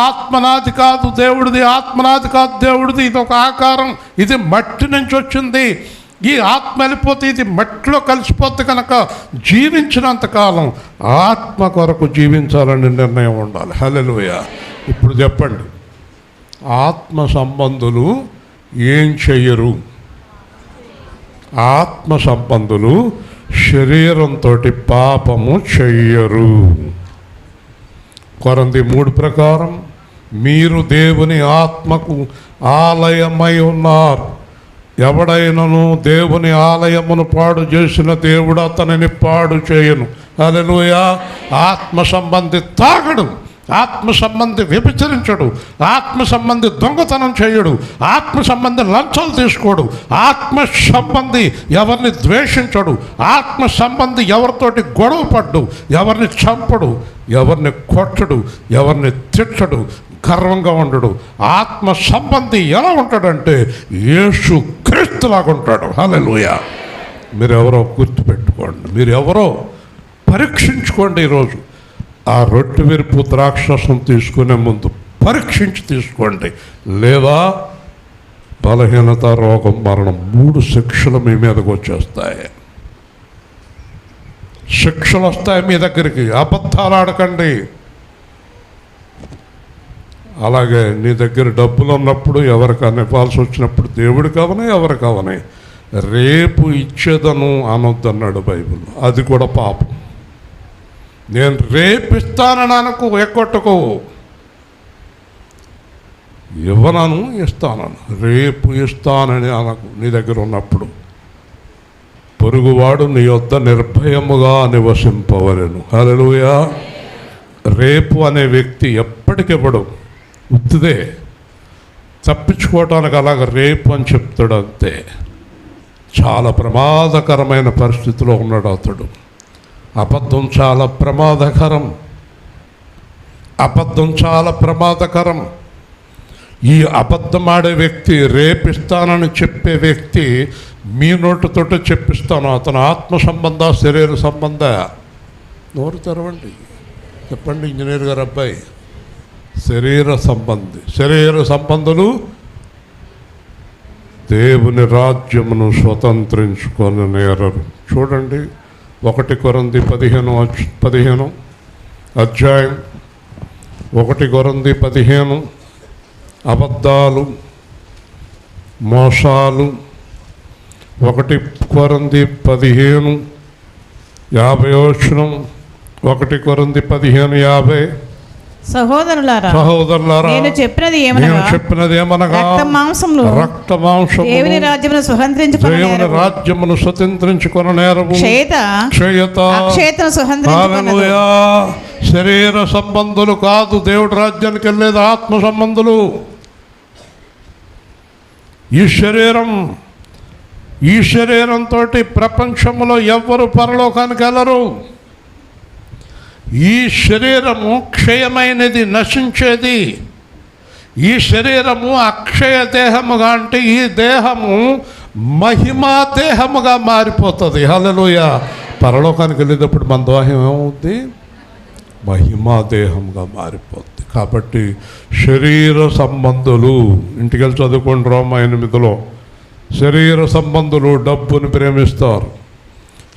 ఆత్మనాది కాదు దేవుడిది, ఆత్మనాది కాదు దేవుడిది. ఇది ఒక ఆకారం, ఇది మట్టి నుంచి వచ్చింది. ఈ ఆత్మ వెళ్ళిపోతే ఇది మట్టిలో కలిసిపోతే కనుక జీవించినంతకాలం ఆత్మ కొరకు జీవించాలని నిర్ణయం ఉండాలి. హల్లెలూయా. ఇప్పుడు చెప్పండి, ఆత్మ సంబంధులు ఏం చెయ్యరు? ఆత్మ సంబంధులు శరీరంతో పాపము చెయ్యరు. కొరింథీ 3 ప్రకారం మీరు దేవుని ఆత్మకు ఆలయమై ఉన్నారు. ఎవడైనను దేవుని ఆలయమును పాడు చేసిన దేవుడు అతనిని పాడు చేయను. హల్లెలూయా. ఆత్మ సంబంధి తాగడు, ఆత్మ సంబంధి వ్యభిచరించడు, ఆత్మ సంబంధి దొంగతనం చేయడు, ఆత్మ సంబంధి లంచాలు తీసుకోడు, ఆత్మ సంబంధి ఎవరిని ద్వేషించడు, ఆత్మ సంబంధి ఎవరితోటి గొడవ పడ్డు, ఎవరిని చంపడు, ఎవరిని కొట్టడు, ఎవరిని తిట్టడు, గర్వంగా ఉండడు. ఆత్మ సంబంధి ఎలా ఉంటాడంటే యేసు క్రీస్తులాగా ఉంటాడు. హల్లెలూయా. మీరెవరో గుర్తుపెట్టుకోండి, మీరెవరో పరీక్షించుకోండి. ఈరోజు ఆ రొట్టె విరుపు ద్రాక్షరసం తీసుకునే ముందు పరీక్షించి తీసుకోండి. లేదా బలహీనత, రోగం, మరణం 3 శిక్షలు మీ మీదకి వచ్చేస్తాయి. శిక్షలు వస్తాయి మీ దగ్గరికి. అబద్ధాలు ఆడకండి. అలాగే నీ దగ్గర డబ్బులు ఉన్నప్పుడు ఎవరికైనా ఇవ్వాల్సి వచ్చినప్పుడు దేవుడికి అవనే ఎవరికి అవనే రేపు ఇచ్చేదను అనొద్దన్నాడు బైబిల్. అది కూడా పాపం. నేను రేపు ఇస్తానని అనుకో, ఎక్కొట్టుకో. ఇవ్వనను, ఇస్తానను. రేపు ఇస్తానని అనకు. నీ దగ్గర ఉన్నప్పుడు పొరుగువాడు నీ యొద్ద నిర్భయముగా నివసింపవలెను. హల్లెలూయా. రేపు అనే వ్యక్తి ఎప్పటికివ్వడు, ఉత్తిదే. తప్పించుకోవటానికి అలాగ రేపు అని చెప్తాడు అంతే. చాలా ప్రమాదకరమైన పరిస్థితిలో ఉన్నాడు అతడు. అబద్ధం చాలా ప్రమాదకరం. అబద్ధం చాలా ప్రమాదకరం. ఈ అబద్ధమాడే వ్యక్తి, రేపిస్తానని చెప్పే వ్యక్తి మీ నోటితోటి చెప్పిస్తాను. అతను ఆత్మ సంబంధ, శరీర సంబంధ. నోరు తెరవండి, చెప్పండి ఇంజనీర్ గారు అబ్బాయి. శరీర సంబంధి. శరీర సంబంధులు దేవుని రాజ్యమును స్వతంత్రించుకొని నేరరు. చూడండి 1 కొరింథీ 15 అధ్యాయం 1 కొరింథీ 15. అబద్ధాలు, మోసాలు. 1 కొరింథీ 15:50. 1 కొరింథీ 15:50. సహోదరులారా, నేను చెప్పినది ఏమనగా రక్త మాంసములు దేవుని రాజ్యమును స్వతంత్రించుకొన నేరము, క్షయత అక్షయతను స్వతంత్రించుకొనదు. శరీర సంబంధులు కాదు దేవుడి రాజ్యానికి వెళ్ళేది, ఆత్మ సంబంధులు. ఈ శరీరంతో ప్రపంచంలో ఎవ్వరు పరలోకానికి వెళ్ళరు. ఈ శరీరము క్షయమైనది, నశించేది. ఈ శరీరము అక్షయ దేహముగా, అంటే ఈ దేహము మహిమా దేహముగా మారిపోతుంది. హల్లెలూయా. పరలోకానికి వెళ్ళేటప్పుడు మన దేహం ఏమవుద్ది? మహిమా దేహంగా మారిపోద్ది. కాబట్టి శరీర సంబంధులు, ఇంటికి వెళ్ళి చదువుకోండి రోమా 8లో. శరీర సంబంధులు డబ్బుని ప్రేమిస్తారు.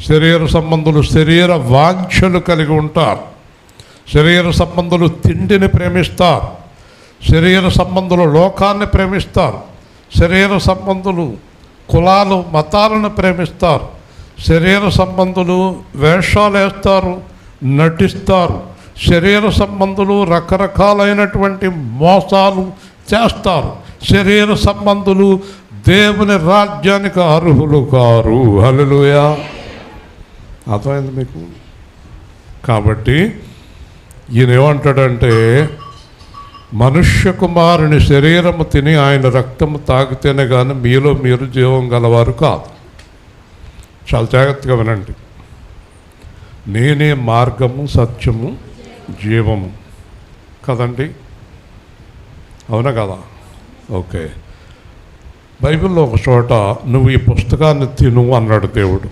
శరీర సంబంధులు శరీర వాంఛలు కలిగి ఉంటారు. శరీర సంబంధులు తిండిని ప్రేమిస్తారు. శరీర సంబంధులు లోకాన్ని ప్రేమిస్తారు. శరీర సంబంధులు కులాలు, మతాలను ప్రేమిస్తారు. శరీర సంబంధులు వేషాలు వేస్తారు, నటిస్తారు. శరీర సంబంధులు రకరకాలైనటువంటి మోసాలు చేస్తారు. శరీర సంబంధులు దేవుని రాజ్యానికి అర్హులు కారు. హల్లెలూయా. అర్థమైంది మీకు? కాబట్టి ఈయన ఏమంటాడంటే, మనుష్య కుమారుని శరీరము తిని ఆయన రక్తము తాగితేనే కానీ మీలో మీరు జీవం గలవారు కాదు. చాలా జాగ్రత్తగా వినండి. నేనే మార్గము, సత్యము, జీవము కదండి. అవునా కదా? ఓకే. బైబిల్లో ఒక చోట నువ్వు ఈ పుస్తకాన్ని తిను అన్నాడు దేవుడు.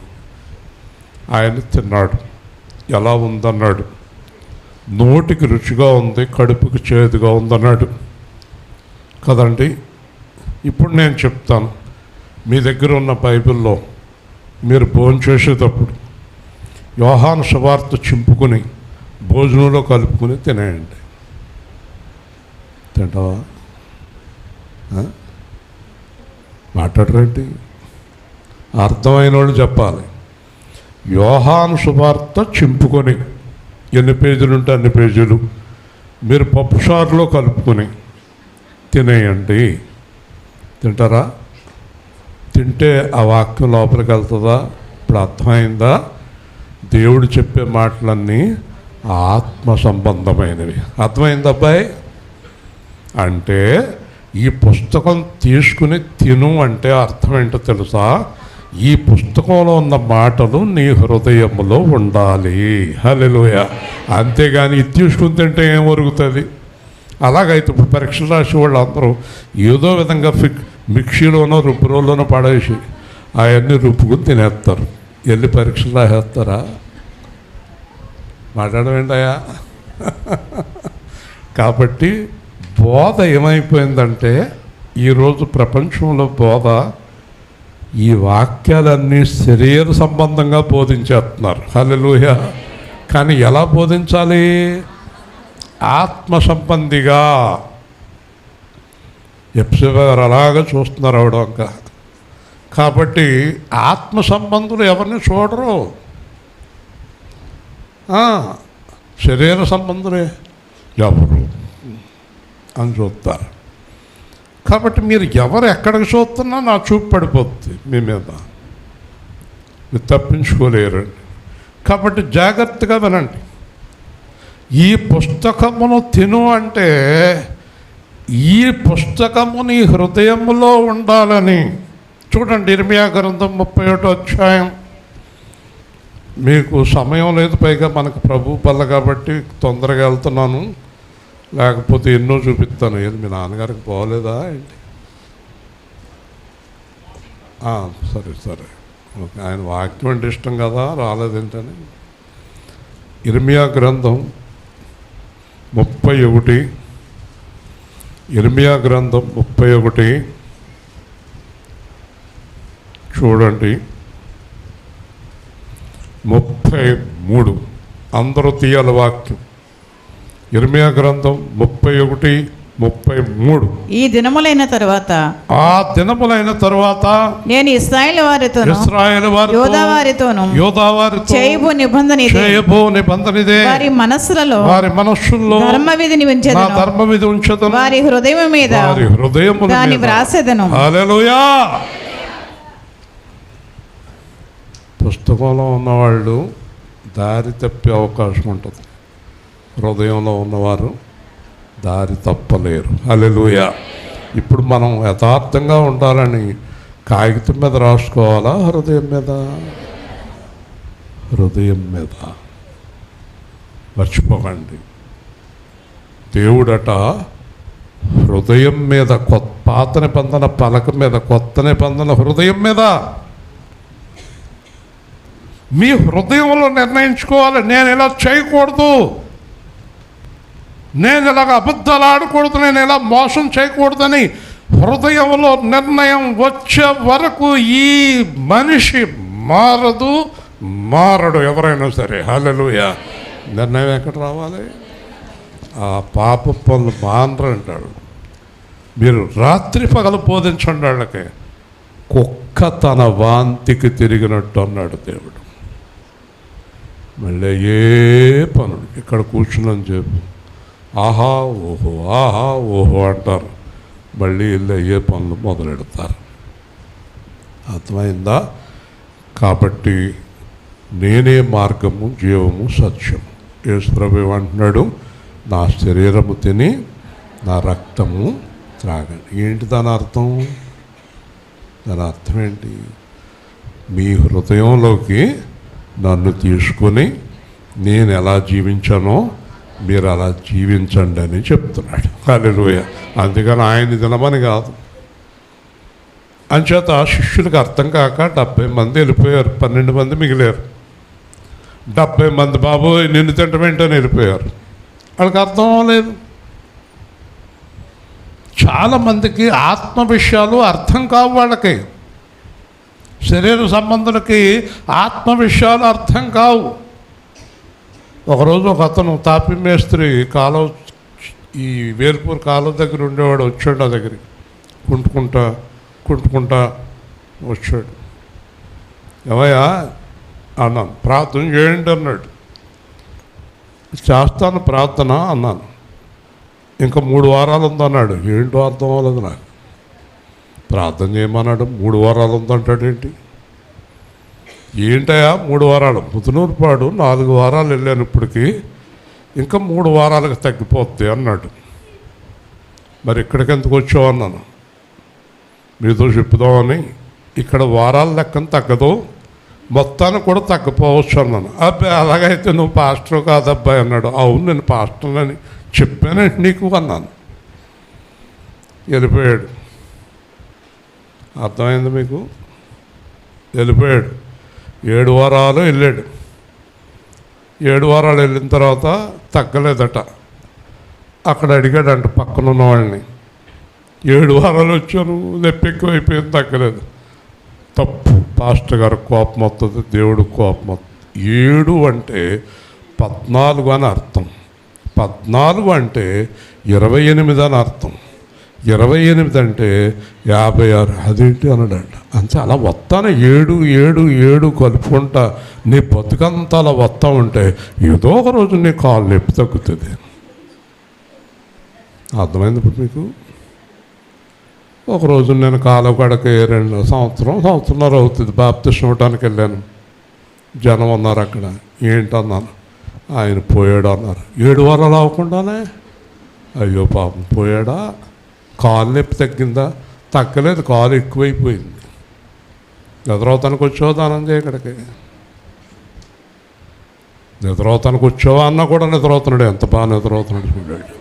ఆయన తిన్నాడు. ఎలా ఉందన్నాడు? నోటికి రుచిగా ఉంది, కడుపుకి చేదుగా ఉందన్నాడు కదండి. ఇప్పుడు నేను చెప్తాను, మీ దగ్గర ఉన్న బైబిల్లో మీరు భోజనం చేసేటప్పుడు యోహాను సువార్త చింపుకొని భోజనంలో కలుపుకొని తినేయండి. తింటావా? మాట్లాడరేంటి? అర్థమైన వాళ్ళు చెప్పాలి. యోహాను సువార్త చింపుకొని ఎన్ని పేజీలు ఉంటే అన్ని పేజీలు మీరు పప్పుసారులో కలుపుకొని తినేయండి. తింటారా? తింటే ఆ వాక్యం లోపలికి వెళ్తుందా? ఇప్పుడు అర్థమైందా? దేవుడు చెప్పే మాటలన్నీ ఆత్మ సంబంధమైనవి. అర్థమైంది అబ్బాయి? అంటే ఈ పుస్తకం తీసుకుని తిను అంటే అర్థం ఏంటో తెలుసా? ఈ పుస్తకంలో ఉన్న మాటలు నీ హృదయంలో ఉండాలి. హల్లెలూయా. అంతేగాని ఇది తీసుకుని తింటే ఏం ఒరుగుతుంది? అలాగైతే ఇప్పుడు పరీక్షలు రాసి వాళ్ళు అందరూ ఏదో విధంగా మిక్సీలోనో రుబ్బురోలోనో పడేసి అవన్నీ రుబ్బుకుని తినేస్తారు. వెళ్ళి పరీక్షలు రాసేస్తారా? మాట్లాడమేంటయా? కాబట్టి బోధ ఏమైపోయిందంటే ఈరోజు ప్రపంచంలో బోధ ఈ వాక్యాలన్నీ శరీర సంబంధంగా బోధించేస్తున్నారు. హల్లెలూయా. కానీ ఎలా బోధించాలి? ఆత్మ సంబంధిగా. ఎప్సి గారు అలాగా చూస్తున్నారు ఆవిడ వంక. కాబట్టి ఆత్మ సంబంధులు ఎవరిని చూడరు, శరీర సంబంధులే ఎవరు అని చూస్తారు. కాబట్టి మీరు ఎవరు ఎక్కడికి చూస్తున్నా నా చూపు పడిపోద్ది మీ మీద, మీరు తప్పించుకోలేరండి. కాబట్టి జాగ్రత్తగా వినండి. ఈ పుస్తకమును తిను అంటే ఈ పుస్తకము నీ హృదయంలో ఉండాలని. చూడండి, ఇర్మియా గ్రంథం 31వ అధ్యాయం. మీకు సమయం లేదు, పైగా మనకు ప్రభు పల్ల కాబట్టి తొందరగా వెళ్తున్నాను, లేకపోతే ఎన్నో చూపిస్తాను. ఏది మీ నాన్నగారికి పోలేదా ఏంటి? సరే సరే, ఓకే. ఆయన వాక్యం అంటే ఇష్టం కదా, రాలేదేంటని. ఇర్మియా గ్రంథం 31, ఇర్మియా గ్రంథం 31 చూడండి, 33. అందరూ తీయాలి వాక్యం. ఇర్మియా గ్రంథం 31:33. ఈ దినములైన తరువాత, ఆ దినములైన తరువాత నేను ఇశ్రాయేలు వారితోను యోధా వారితోను చేయబో నిబంధన ఇదే. వారి మనస్సులలో ధర్మవిధిని ఉంచెదను, వారి హృదయం మీద దాన్ని వ్రాసెదను. హల్లెలూయా. పుస్తకంలో ఉన్నవాళ్ళు దారి తప్పే అవకాశం ఉంటుంది, హృదయంలో ఉన్నవారు దారి తప్పలేరు. హల్లెలూయా. ఇప్పుడు మనం యథార్థంగా ఉండాలని కాగితం మీద రాసుకోవాలా, హృదయం మీద? హృదయం మీద. మర్చిపోకండి, దేవుడట హృదయం మీద, పాత నిబంధన పలక మీద, కొత్త నిబంధన హృదయం మీద. మీ హృదయంలో నిర్ణయించుకోవాలి, నేను ఇలా చేయకూడదు, నేను ఇలాగ అబద్ధాలు ఆడకూడదు, నేను ఇలా మోసం చేయకూడదని హృదయంలో నిర్ణయం వచ్చే వరకు ఈ మనిషి మారడు ఎవరైనా సరే. హల్లెలూయా. నిర్ణయం ఎక్కడ రావాలి? ఆ పాప పనులు మానరంటాడు. మీరు రాత్రి పగలు బోధించండి వాళ్ళకి. కుక్క తన వాంతికి తిరిగినట్టు అన్నాడు దేవుడు. మళ్ళీ ఏ పనులు ఇక్కడ కూర్చున్నాను చెప్పు, ఆహా ఓహో అంటారు, మళ్ళీ ఇల్లు అయ్యే పనులు మొదలెడతారు. అర్థమైందా? కాబట్టి నేనే మార్గము, జీవము, సత్యము. యేసు ప్రభువు అంటున్నాడు, నా శరీరము తిని నా రక్తము త్రాగండి. ఏంటి దాని అర్థం? దాని అర్థం ఏంటి? మీ హృదయంలోకి నన్ను తీసుకొని నేను ఎలా జీవించానో మీరు అలా జీవించండి అని చెప్తున్నాడు. హల్లెలూయా. అందుకని ఆయన తినమని కాదు. అంచేత శిష్యులకు అర్థం కాక 70 మంది వెళ్ళిపోయారు, 12 మంది మిగిలారు. 70 మంది బాబు నిన్ను తింటమేంటని వెళ్ళిపోయారు. వాళ్ళకి అర్థం అవ్వలేదు. చాలామందికి ఆత్మ విషయాలు అర్థం కావు. వాళ్ళకి శరీర సంబంధులకి ఆత్మ విషయాలు అర్థం కావు. ఒకరోజు ఒక అతను తాపి మేస్త్రి కాలువ, ఈ వేల్పూర్ కాలువ దగ్గర ఉండేవాడు, వచ్చాడు నా దగ్గరికి. కుంటుకుంటా వచ్చాడు. ఏమయ్యా అన్నాను. ప్రార్థన చేయండి అన్నాడు. చేస్తాను ప్రార్థన అన్నాను. ఇంకా 3 వారాలు ఉందన్నాడు. ఏంటో అర్థం అవ్వలేదు నాకు. ప్రార్థన చేయమన్నాడు, 3 వారాలు ఉందంటాడేంటి? ఏంటయా 3 వారాలు? ముదునూరుపాడు 4 వారాలు వెళ్ళాను ఇప్పటికి, ఇంకా 3 వారాలకు తగ్గిపోద్ది అన్నాడు. మరి ఇక్కడికి ఎందుకు వచ్చావు అన్నాను. మీతో చెప్పుదామని. ఇక్కడ వారాల లెక్కన తగ్గదు, మొత్తానికి కూడా తగ్గిపోవచ్చు అన్నాను. అబ్బాయి అలాగైతే నువ్వు పాస్టర్ కాదబ్బాయి అన్నాడు. అవును, నేను పాస్టర్ అని చెప్పానంటే నీకు అన్నాను. వెళ్ళిపోయాడు. అర్థమైంది మీకు? వెళ్ళిపోయాడు. 7 వారాలు వెళ్ళాడు. 7 వారాలు వెళ్ళిన తర్వాత తగ్గలేదట. అక్కడ అడిగాడంట పక్కన ఉన్న వాళ్ళని, 7 వారాలు వచ్చాను, నొప్పి ఎక్కువైపోయింది, తగ్గలేదు. తప్పు. పాస్టర్ గారికి కోపం వస్తుంది, దేవుడికి కోపం వస్తుంది. 7 అంటే 14 అని అర్థం. 14 అంటే 28 అని అర్థం. 28 అంటే 56. అదేంటి అన్నాడంట. అంతే అలా వస్తాను 7 7 7 కలుపుకుంటా నీ బతుకంతా అలా వస్తూ ఉంటే ఏదో ఒక రోజు నీ కాలు నొప్పి తగ్గుతుంది. అర్థమైంది ఇప్పుడు మీకు? ఒకరోజు నేను కాలు కడకి 2 సంవత్సరంన్నర అవుతుంది బాప్తిస్మం ఇవ్వడానికి వెళ్ళాను. జనం ఉన్నారు అక్కడ. ఏంటన్నాను. ఆయన పోయాడు అన్నారు. 7 వారాలు అవ్వకుండానే అయ్యో పాపం పోయాడా? కాలు నొప్పి తగ్గిందా? తగ్గలేదు, కాలు ఎక్కువైపోయింది. నిద్రవుతానికి వచ్చావా దానం చేయక్కడికి? నిద్రవుతానికి వచ్చావా అన్నా కూడా నిద్రవుతున్నాడు. ఎంత బాగా నిద్రవుతున్నాడు చూడాడు.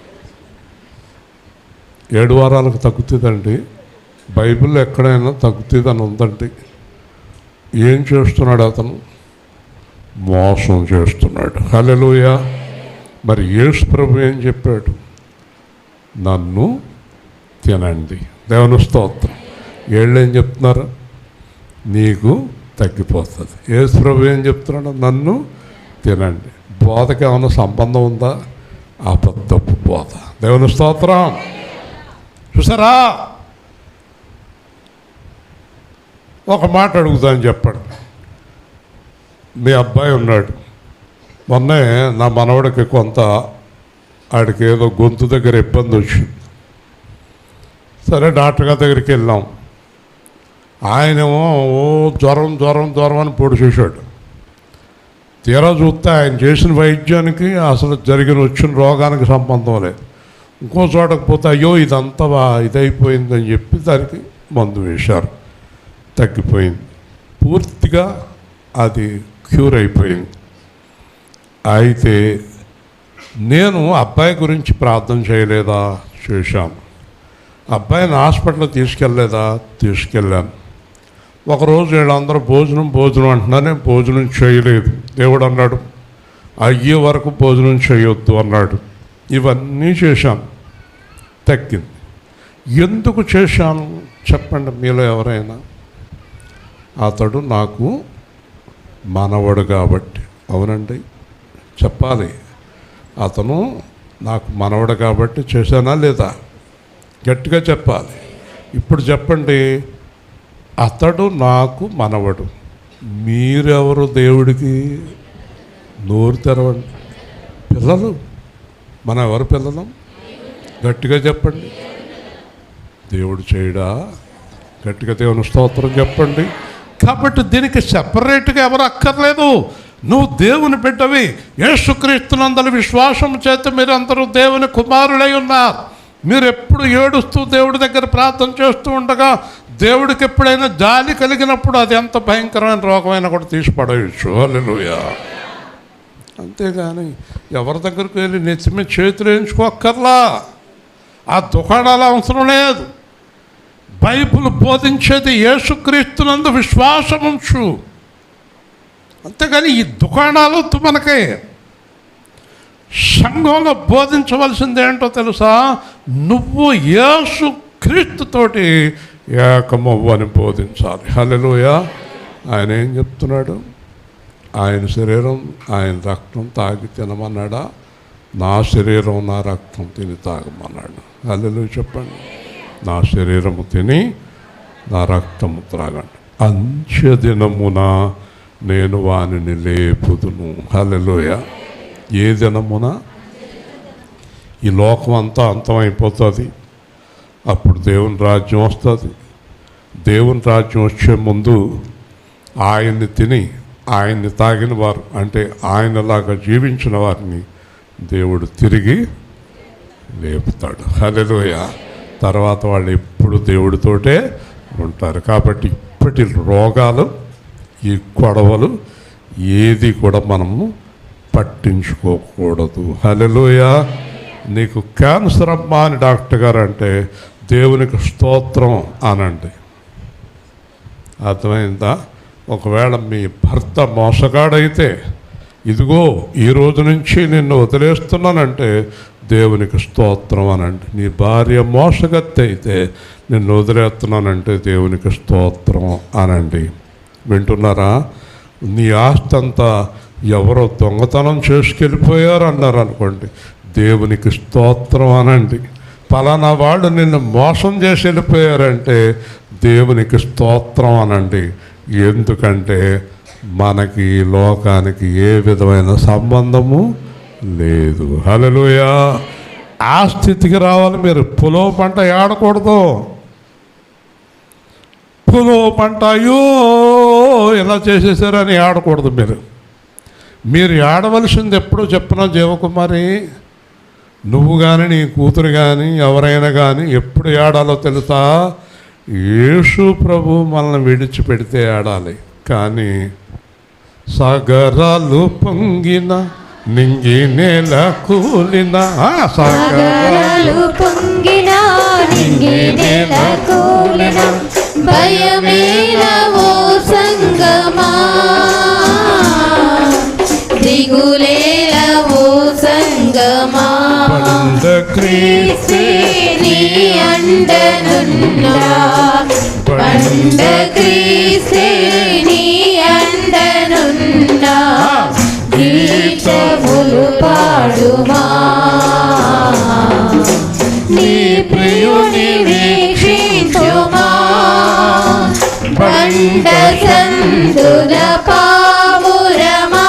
7 వారాలకు తగ్గుతుందండి. బైబిల్లో ఎక్కడైనా తగ్గుతుందని ఉందండి. ఏం చేస్తున్నాడు అతను? మోసం చేస్తున్నాడు. హల్లెలూయా. మరి యేసు ప్రభు ఏం చెప్పాడు? నన్ను తినండి. దేవుని స్తోత్రం. వీళ్ళు ఏం చెప్తున్నారు? నీకు తగ్గిపోతుంది. యేసు ప్రభు ఏం చెప్తున్నాడు? నన్ను తినండి. బోధకి ఏమైనా సంబంధం ఉందా? అబద్ధపు బోధ. దేవుని స్తోత్రం. చూసారా? ఒక మాట అడుగుతాను, చెప్పండి. మీ అబ్బాయి ఉన్నాడు. మొన్నే నా మనవడికి కొంత ఆడికి ఏదో గొంతు దగ్గర ఇబ్బంది వచ్చింది. సరే డాక్టర్ గారి దగ్గరికి వెళ్ళాం. ఆయనేమో జ్వరం జ్వరం జ్వరం అని పొడి చేశాడు. తీరా చూస్తే ఆయన చేసిన వైద్యానికి అసలు వచ్చిన రోగానికి సంబంధం లేదు. ఇంకో చోటకు పోతే అయ్యో ఇదంతా ఇదైపోయిందని చెప్పి దానికి మందు వేశారు. తగ్గిపోయింది. పూర్తిగా అది క్యూర్ అయిపోయింది. అయితే నేను అబ్బాయి గురించి ప్రార్థన చేయలేదా? చేశాను. అబ్బాయిని హాస్పిటల్ తీసుకెళ్ళలేదా? తీసుకెళ్ళాను. ఒకరోజు వీళ్ళందరూ భోజనం అంటున్నా, నేను భోజనం చేయలేదు. దేవుడు అన్నాడు అయ్యే వరకు భోజనం చేయొద్దు అన్నాడు. ఇవన్నీ చేశాను, తగ్గింది. ఎందుకు చేశాను చెప్పండి మీలో ఎవరైనా? అతడు నాకు మనవడు కాబట్టి. అవునండి, చెప్పాలి. అతను నాకు మనవడు కాబట్టి చేశానా లేదా? గట్టిగా చెప్పాలి. ఇప్పుడు చెప్పండి, అతడు నాకు మనవడు. మీరెవరు దేవుడికి? నోరు తెరవండి. పిల్లలు. మన ఎవరు పిల్లలు? గట్టిగా చెప్పండి. దేవుడు చేయడా? గట్టిగా దేవుని స్తోత్రం చెప్పండి. కాబట్టి దీనికి సెపరేట్గా ఎవరు అక్కర్లేదు. నువ్వు దేవుని బిడ్డవి. యేసుక్రీస్తునందలి విశ్వాసం చేత మీరందరూ దేవుని కుమారులై ఉన్నారు. మీరు ఎప్పుడు ఏడుస్తూ దేవుడి దగ్గర ప్రార్థన చేస్తూ ఉండగా దేవుడికి ఎప్పుడైనా జాలి కలిగినప్పుడు అది ఎంత భయంకరమైన రోగమైనా కూడా తీసి పడేయచ్చు. హల్లెలూయా. అంతేగాని ఎవరి దగ్గరికి వెళ్ళి నెత్తిమే చేతులు వేయించుకోక్కర్లా. ఆ దుకాణాల అవసరం లేదు. బైబిల్ బోధించేది యేసుక్రీస్తునందు విశ్వాసం ఉంచు. అంతేగాని ఈ దుకాణాలు మనకే. సంఘంలో బోధించవలసింది ఏంటో తెలుసా? నువ్వు యేసుక్రీస్తుతోటి ఏకమవ్వు అని బోధించాలి. హల్లెలూయా. ఆయన ఏం చెప్తున్నాడు? ఆయన శరీరం ఆయన రక్తం తాగి తినమన్నాడా? నా శరీరం నా రక్తం తిని తాగమన్నాడు. హల్లెలూయా చెప్పండి. నా శరీరము తిని నా రక్తము త్రాగండి, అంత్యదినమున నేను వానిని లేపుదును. హల్లెలూయా. ఏ దినమున? ఈ లోకం అంతా అంతమైపోతుంది. అప్పుడు దేవుని రాజ్యం వస్తుంది. దేవుని రాజ్యం వచ్చే ముందు ఆయన్ని తిని ఆయన్ని తాగిన వారు, అంటే ఆయనలాగా జీవించిన వారిని దేవుడు తిరిగి లేపుతాడు. హల్లెలూయా. తర్వాత వాళ్ళు ఎప్పుడు దేవుడితోటే ఉంటారు. కాబట్టి ఇప్పటి రోగాలు, ఈ గొడవలు ఏది కూడా మనము పట్టించుకోకూడదు. హల్లెలూయా. నీకు క్యాన్సర్ అమ్మా అని డాక్టర్ గారు అంటే దేవునికి స్తోత్రం అనండి. అర్థమైందా? ఒకవేళ మీ భర్త మోసగాడైతే ఇదిగో ఈ రోజు నుంచి నిన్ను వదిలేస్తున్నానంటే దేవునికి స్తోత్రం అనండి. నీ భార్య మోసగత్తి అయితే నిన్ను వదిలేస్తున్నానంటే దేవునికి స్తోత్రం అనండి. వింటున్నారా? నీ ఆస్తి అంతా ఎవరో దొంగతనం చేసుకెళ్ళిపోయారు అన్నారు అనుకోండి, దేవునికి స్తోత్రం అనండి. పలానా వాళ్ళు నిన్ను మోసం చేసి వెళ్ళిపోయారంటే దేవునికి స్తోత్రం అనండి. ఎందుకంటే మనకి ఈ లోకానికి ఏ విధమైన సంబంధము లేదు. హల్లెలూయా. ఆ స్థితికి రావాలి మీరు. పులవ పంట ఏడకూడదు. పులవ పంట అయ్యో ఇలా చేసేసారని ఏడకూడదు. మీరు ఏడవలసింది ఎప్పుడో చెప్పినా జీవకుమారి, నువ్వు కానీ నీ కూతురు కానీ ఎవరైనా కానీ ఎప్పుడు ఏడాలో తెలుసా? యేసు ప్రభు మనల్ని విడిచిపెడితే ఏడాలి. కానీ సాగరాలు పొంగిన నింగి నేల కూలిన, సాగరాలు పొంగిన నింగి నేల కూలిన, భయమేలా ఓ సంగమా, దిగులేలా ఓ సంగమా, క్రీస్తే నీ అండనున్నా, పండ క్రీస్తే నీ అండనున్నా, గీతములు పాడుమా, నీ ప్రియుని వీక్షించుమా, బండ సందున పావురమా,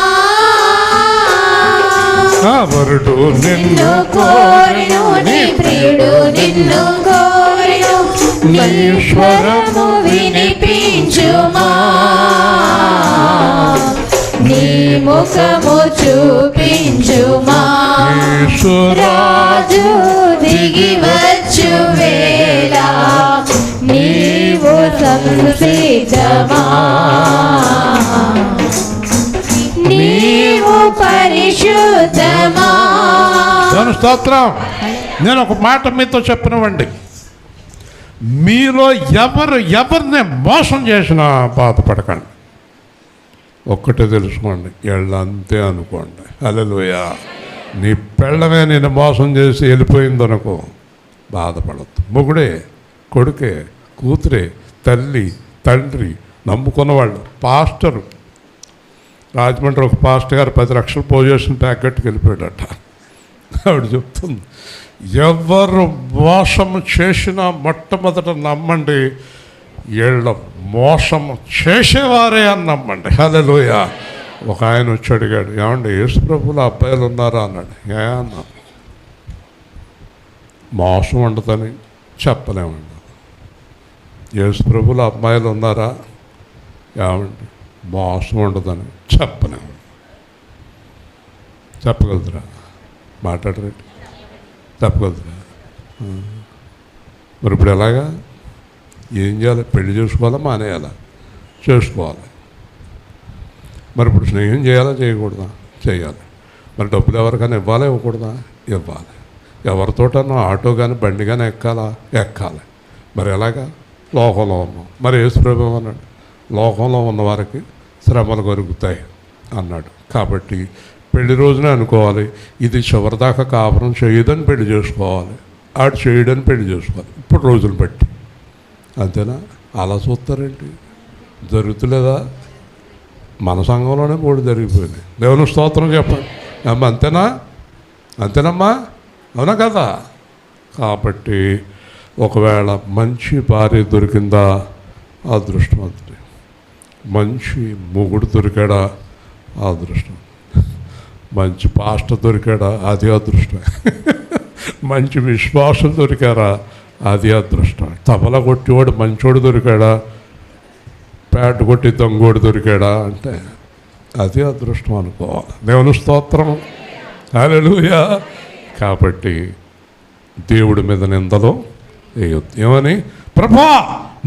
వరుడు నిన్ను కోరిను, నీ ప్రియుడు నిన్ను కోరిను, నీ స్వరము వినిపించుమా, నీ ముఖము చూపించుమా, రాజు దిగి వచ్చు వేళ నీవు సంసిద్ధమా, నీవు పరిశుద్ధమా. స్తోత్రం. నేను ఒక మాట మీతో చెప్పనివ్వండి. మీలో ఎవరిని మోసం చేసినా బాధపడకండి. ఒక్కటే తెలుసుకోండి, ఎళ్ళంతే అనుకోండి. హల్లెలూయా. నీ పెళ్ళమే నేను మోసం చేసి వెళ్ళిపోయిందనుకో, బాధపడద్దు. మొగుడే, కొడుకే, కూతురే, తల్లి, తండ్రి, నమ్ముకున్నవాళ్ళు, పాస్టరు. రాజమండ్రి ఒక పాస్టర్ గారు 10 లక్షలు పోజేషన్ ప్యాకెట్కి వెళ్ళిపోయాడట. ఆవిడ చెప్తుంది, ఎవరు మోసం చేసినా మొట్టమొదట నమ్మండి, వీళ్ళ మోసం చేసేవారే అని నమ్మండి. హల్లెలూయా. ఒక ఆయన వచ్చి అడిగాడు, ఏమండి యేసు ప్రభువుల అబ్బాయిలు ఉన్నారా అన్నాడు. ఏ అన్నా, మోసం ఉండదని చెప్పలేమండి. యేసు ప్రభువుల అమ్మాయిలు ఉన్నారా? ఏమండి మోసం ఉండదని చెప్పలేము. చెప్పగలుగుతురా? మాట్లాడరండి. చెప్పగలుగుతురా? మరి ఇప్పుడు ఎలాగా? ఏం చేయాలి? పెళ్లి చేసుకోవాలా మానేయాలా? చేసుకోవాలి. మరి ఇప్పుడు స్నేహం చేయాలా చేయకూడదా? చేయాలి. మరి డబ్బులు ఎవరికైనా ఇవ్వాలా ఇవ్వకూడదా? ఇవ్వాలి. ఎవరితోటన్నా ఆటో కానీ బండి కానీ ఎక్కాలి. మరి ఎలాగా? లోకంలో ఉన్నాం. మరి యేసు ప్రభువు అన్నాడు, లోకంలో ఉన్నవారికి శ్రమలు కలుగుతాయి అన్నాడు. కాబట్టి పెళ్లి రోజునే అనుకోవాలి, ఇది చివరిదాకా కాపురం చేయదని పెళ్లి చేసుకోవాలి, ఆడు చేయడని పెళ్లి చేసుకోవాలి. ఇప్పుడు రోజులు బట్టి అంతేనా? అలా చూస్తారేంటి? జరుగుతులేదా? మన సంఘంలోనే 3 జరిగిపోయినాయి. దేవుని స్తోత్రం చెప్పండి. అమ్మ అంతేనా? అంతేనమ్మా? అవునా కదా? కాబట్టి ఒకవేళ మంచి భార్య దొరికిందా అదృష్టవంతుడు, మంచి మొగుడు దొరికాడా అదృష్టం, మంచి పాస్టర్ దొరికాడా అది అదృష్టం, మంచి విశ్వాసం దొరికారా అది అదృష్టం, తబల కొట్టేవాడు మంచోడు దొరికాడా, ప్యాట్ కొట్టి దొంగోడు దొరికాడా అంటే అది అదృష్టం అనుకోవాలి. దేవుని స్తోత్రం. హల్లెలూయా. కాబట్టి దేవుడి మీద నిందలో వేయొద్దు. ఏమని? ప్రభా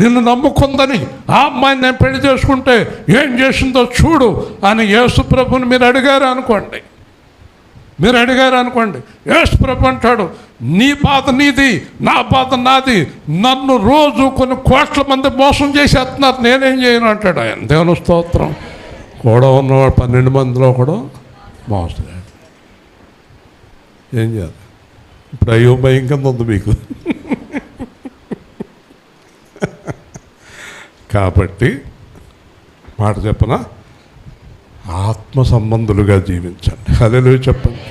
నిన్ను నమ్ముకుందని ఆ అమ్మాయిని నేను పెళ్లి చేసుకుంటే ఏం చేసిందో చూడు అని యేసు ప్రభుని మీరు అడిగారు అనుకోండి. యేసు ప్రభు అంటాడు, నీ బాధ నీది, నా బాధ నాది, నన్ను రోజు కొన్ని కోట్ల మంది మోసం చేసేస్తున్నారు, నేనేం చేయను అంటాడు ఆయన. దేవుని స్తోత్రం. కూడా ఉన్నవాడు 12 మందిలో కూడా మోసం ఏం చేయాలి? ఇప్పుడు అయ్యో భయం కింద ఉంది మీకు. కాబట్టి మాట చెప్పనా, ఆత్మ సంబంధులుగా జీవించండి. హల్లెలూయా చెప్పండి.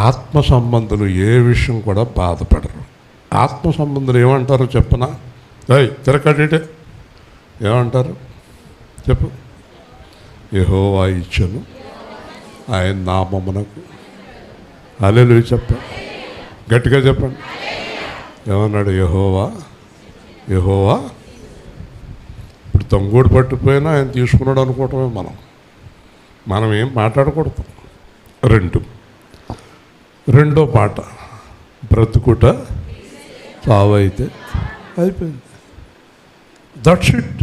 ఆత్మ సంబంధులు ఏ విషయం కూడా బాధపడరు. ఆత్మ సంబంధులు ఏమంటారో చెప్పనా, తిరగటే ఏమంటారు చెప్పు. యెహోవా ఇచ్చెను ఆయన నామమునకు. హల్లెలూయా చెప్పండి, గట్టిగా చెప్పండి. ఏమన్నాడు? యెహోవా. ఇప్పుడు దొంగోడు పట్టిపోయినా ఆయన తీసుకున్నాడు అనుకోవటమే. మనం ఏం మాట్లాడకూడదు. రెండో మాట, బ్రతుకుట చావైతే అయిపోయింది. That's it.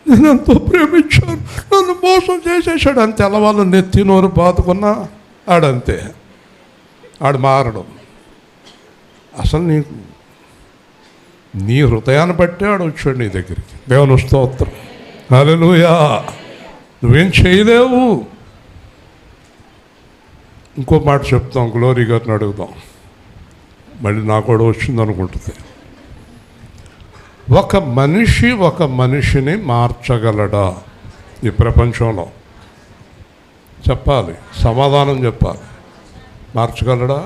నేను ఎంతో ప్రేమించాను, నన్ను మోసం చేసేసాడు అని తెల్లవాళ్ళు నెత్తి నోరు బాదుకున్నా ఆడంతే. ఆడు మారడం అసలు నీ హృదయాన్ని బట్టే ఆడు వచ్చాడు నీ దగ్గరికి. దేవుని స్తోత్రం. హల్లెలూయా. నువ్వేం చేయలేవు. ఇంకో మాట చెప్తాం, గ్లోరీ గారిని అడుగుదాం, మళ్ళీ నాకు కూడా వచ్చింది అనుకుంటుంది. ఒక మనిషిని మార్చగలడా ఈ ప్రపంచంలో? చెప్పాలి, సమాధానం చెప్పాలి. మార్చగలడా?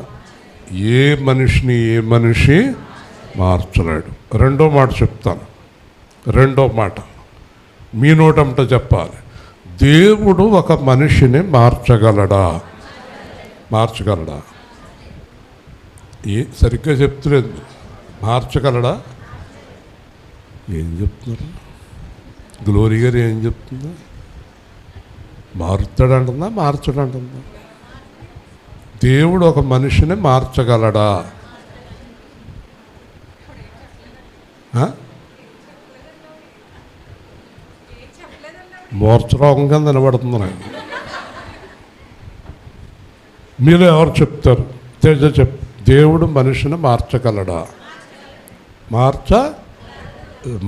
ఏ మనిషి మార్చలేడు. రెండో మాట చెప్తాను. రెండో మాట మీ నోటంట చెప్పాలి. దేవుడు ఒక మనిషిని మార్చగలడా? సరిగ్గా చెప్తలేదు. మార్చగలడా? ఏం చెప్తున్నారు? గ్లోరీ గారు ఏం చెప్తుందా? మారుతాడంటుందా, మార్చడంటుందా? దేవుడు ఒక మనిషిని మార్చగలడా? మోర్చరోగం కింద నిలబడుతుంది నాకు. మీరు ఎవరు చెప్తారు? దేవుడు మనిషిని మార్చగలడా?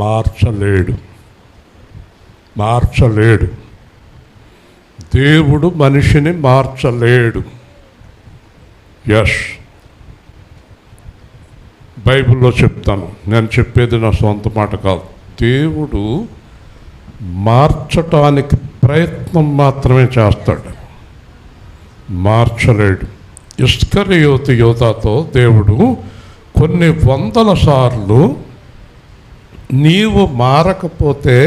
మార్చలేడు. దేవుడు మనిషిని మార్చలేడు. ఎస్, బైబిల్లో చెప్తాను, నేను చెప్పేది నా సొంత మాట కాదు. దేవుడు మార్చటానికి ప్రయత్నం మాత్రమే చేస్తాడు, మార్చలేడు. ఇస్కరియోతు యోధాతో దేవుడు కొన్ని వందల సార్లు నీవు మారకపోతే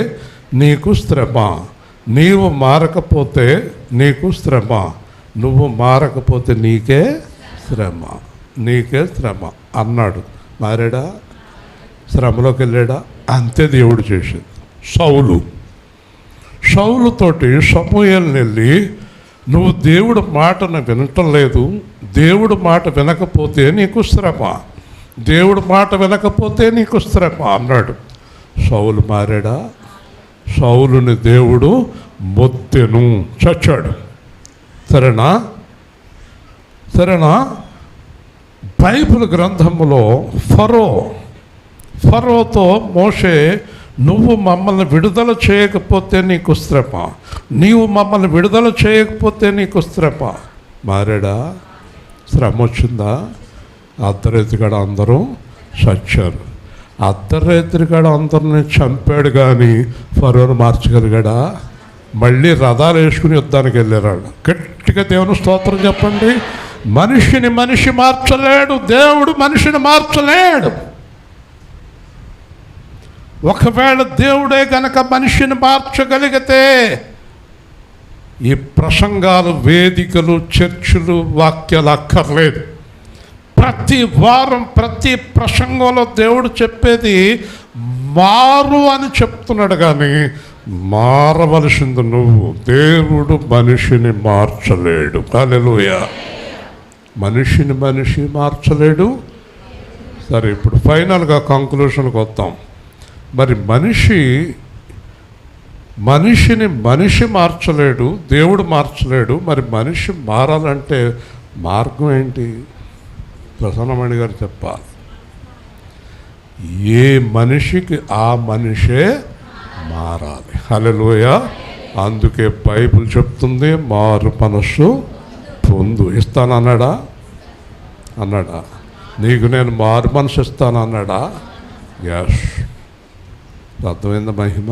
నీకు శ్రమ, నువ్వు మారకపోతే నీకే శ్రమ అన్నాడు. మారాడా? శ్రమలోకి వెళ్ళాడా? అంతే దేవుడు చేసేది. సౌలుతోటి సమూయేలుని వెళ్ళి, నువ్వు దేవుడు మాటను వినటం లేదు, దేవుడు మాట వినకపోతే నీకు శ్రమ అన్నాడు. సౌలు మారాడా? సౌలుని దేవుడు మొత్తెను, చచ్చాడు. సరేనా? బైబిల్ గ్రంథంలో ఫరోతో మోషే, నువ్వు మమ్మల్ని విడుదల చేయకపోతే నీకు శ్రమ, మారాడా? శ్రమ వచ్చిందా? అర్ధరైతుగాడ అందరూ చచ్చారు. అర్ధరైతుగాడ అందరిని చంపాడు, కానీ ఫరోను మార్చగలిగాడా? మళ్ళీ రథాలు వేసుకుని యుద్ధానికి వెళ్ళారు. గట్టిగా దేవుని స్తోత్రం చెప్పండి. మనిషి మార్చలేడు, దేవుడు మనిషిని మార్చలేడు. ఒకవేళ దేవుడే గనక మనిషిని మార్చగలిగితే ఈ ప్రసంగాలు, వేదికలు, చర్చిలు, వాక్యాలు అక్కర్లేదు. ప్రతి వారం ప్రతి ప్రసంగంలో దేవుడు చెప్పేది మారు అని చెప్తున్నాడు, కానీ మారవలసింది నువ్వు. దేవుడు మనిషిని మార్చలేడు. హల్లెలూయా. మనిషి మార్చలేడు. సరే, ఇప్పుడు ఫైనల్గా కంక్లూషన్కి వద్దాం. మరి మనిషి మార్చలేడు, దేవుడు మార్చలేడు. మరి మనిషి మారాలంటే మార్గం ఏంటి? ప్రసన్నమణి గారు చెప్పాలి. ఏ మనిషికి ఆ మనిషే మారాలి. హల్లెలూయా. అందుకే బైబిల్ చెప్తుంది, మారు మనస్సు పొందు. ఇస్తానన్నాడా? నీకు నేను మారు మనసు ఇస్తాను అన్నాడా? ఎస్. అర్థమైంది మహిమ.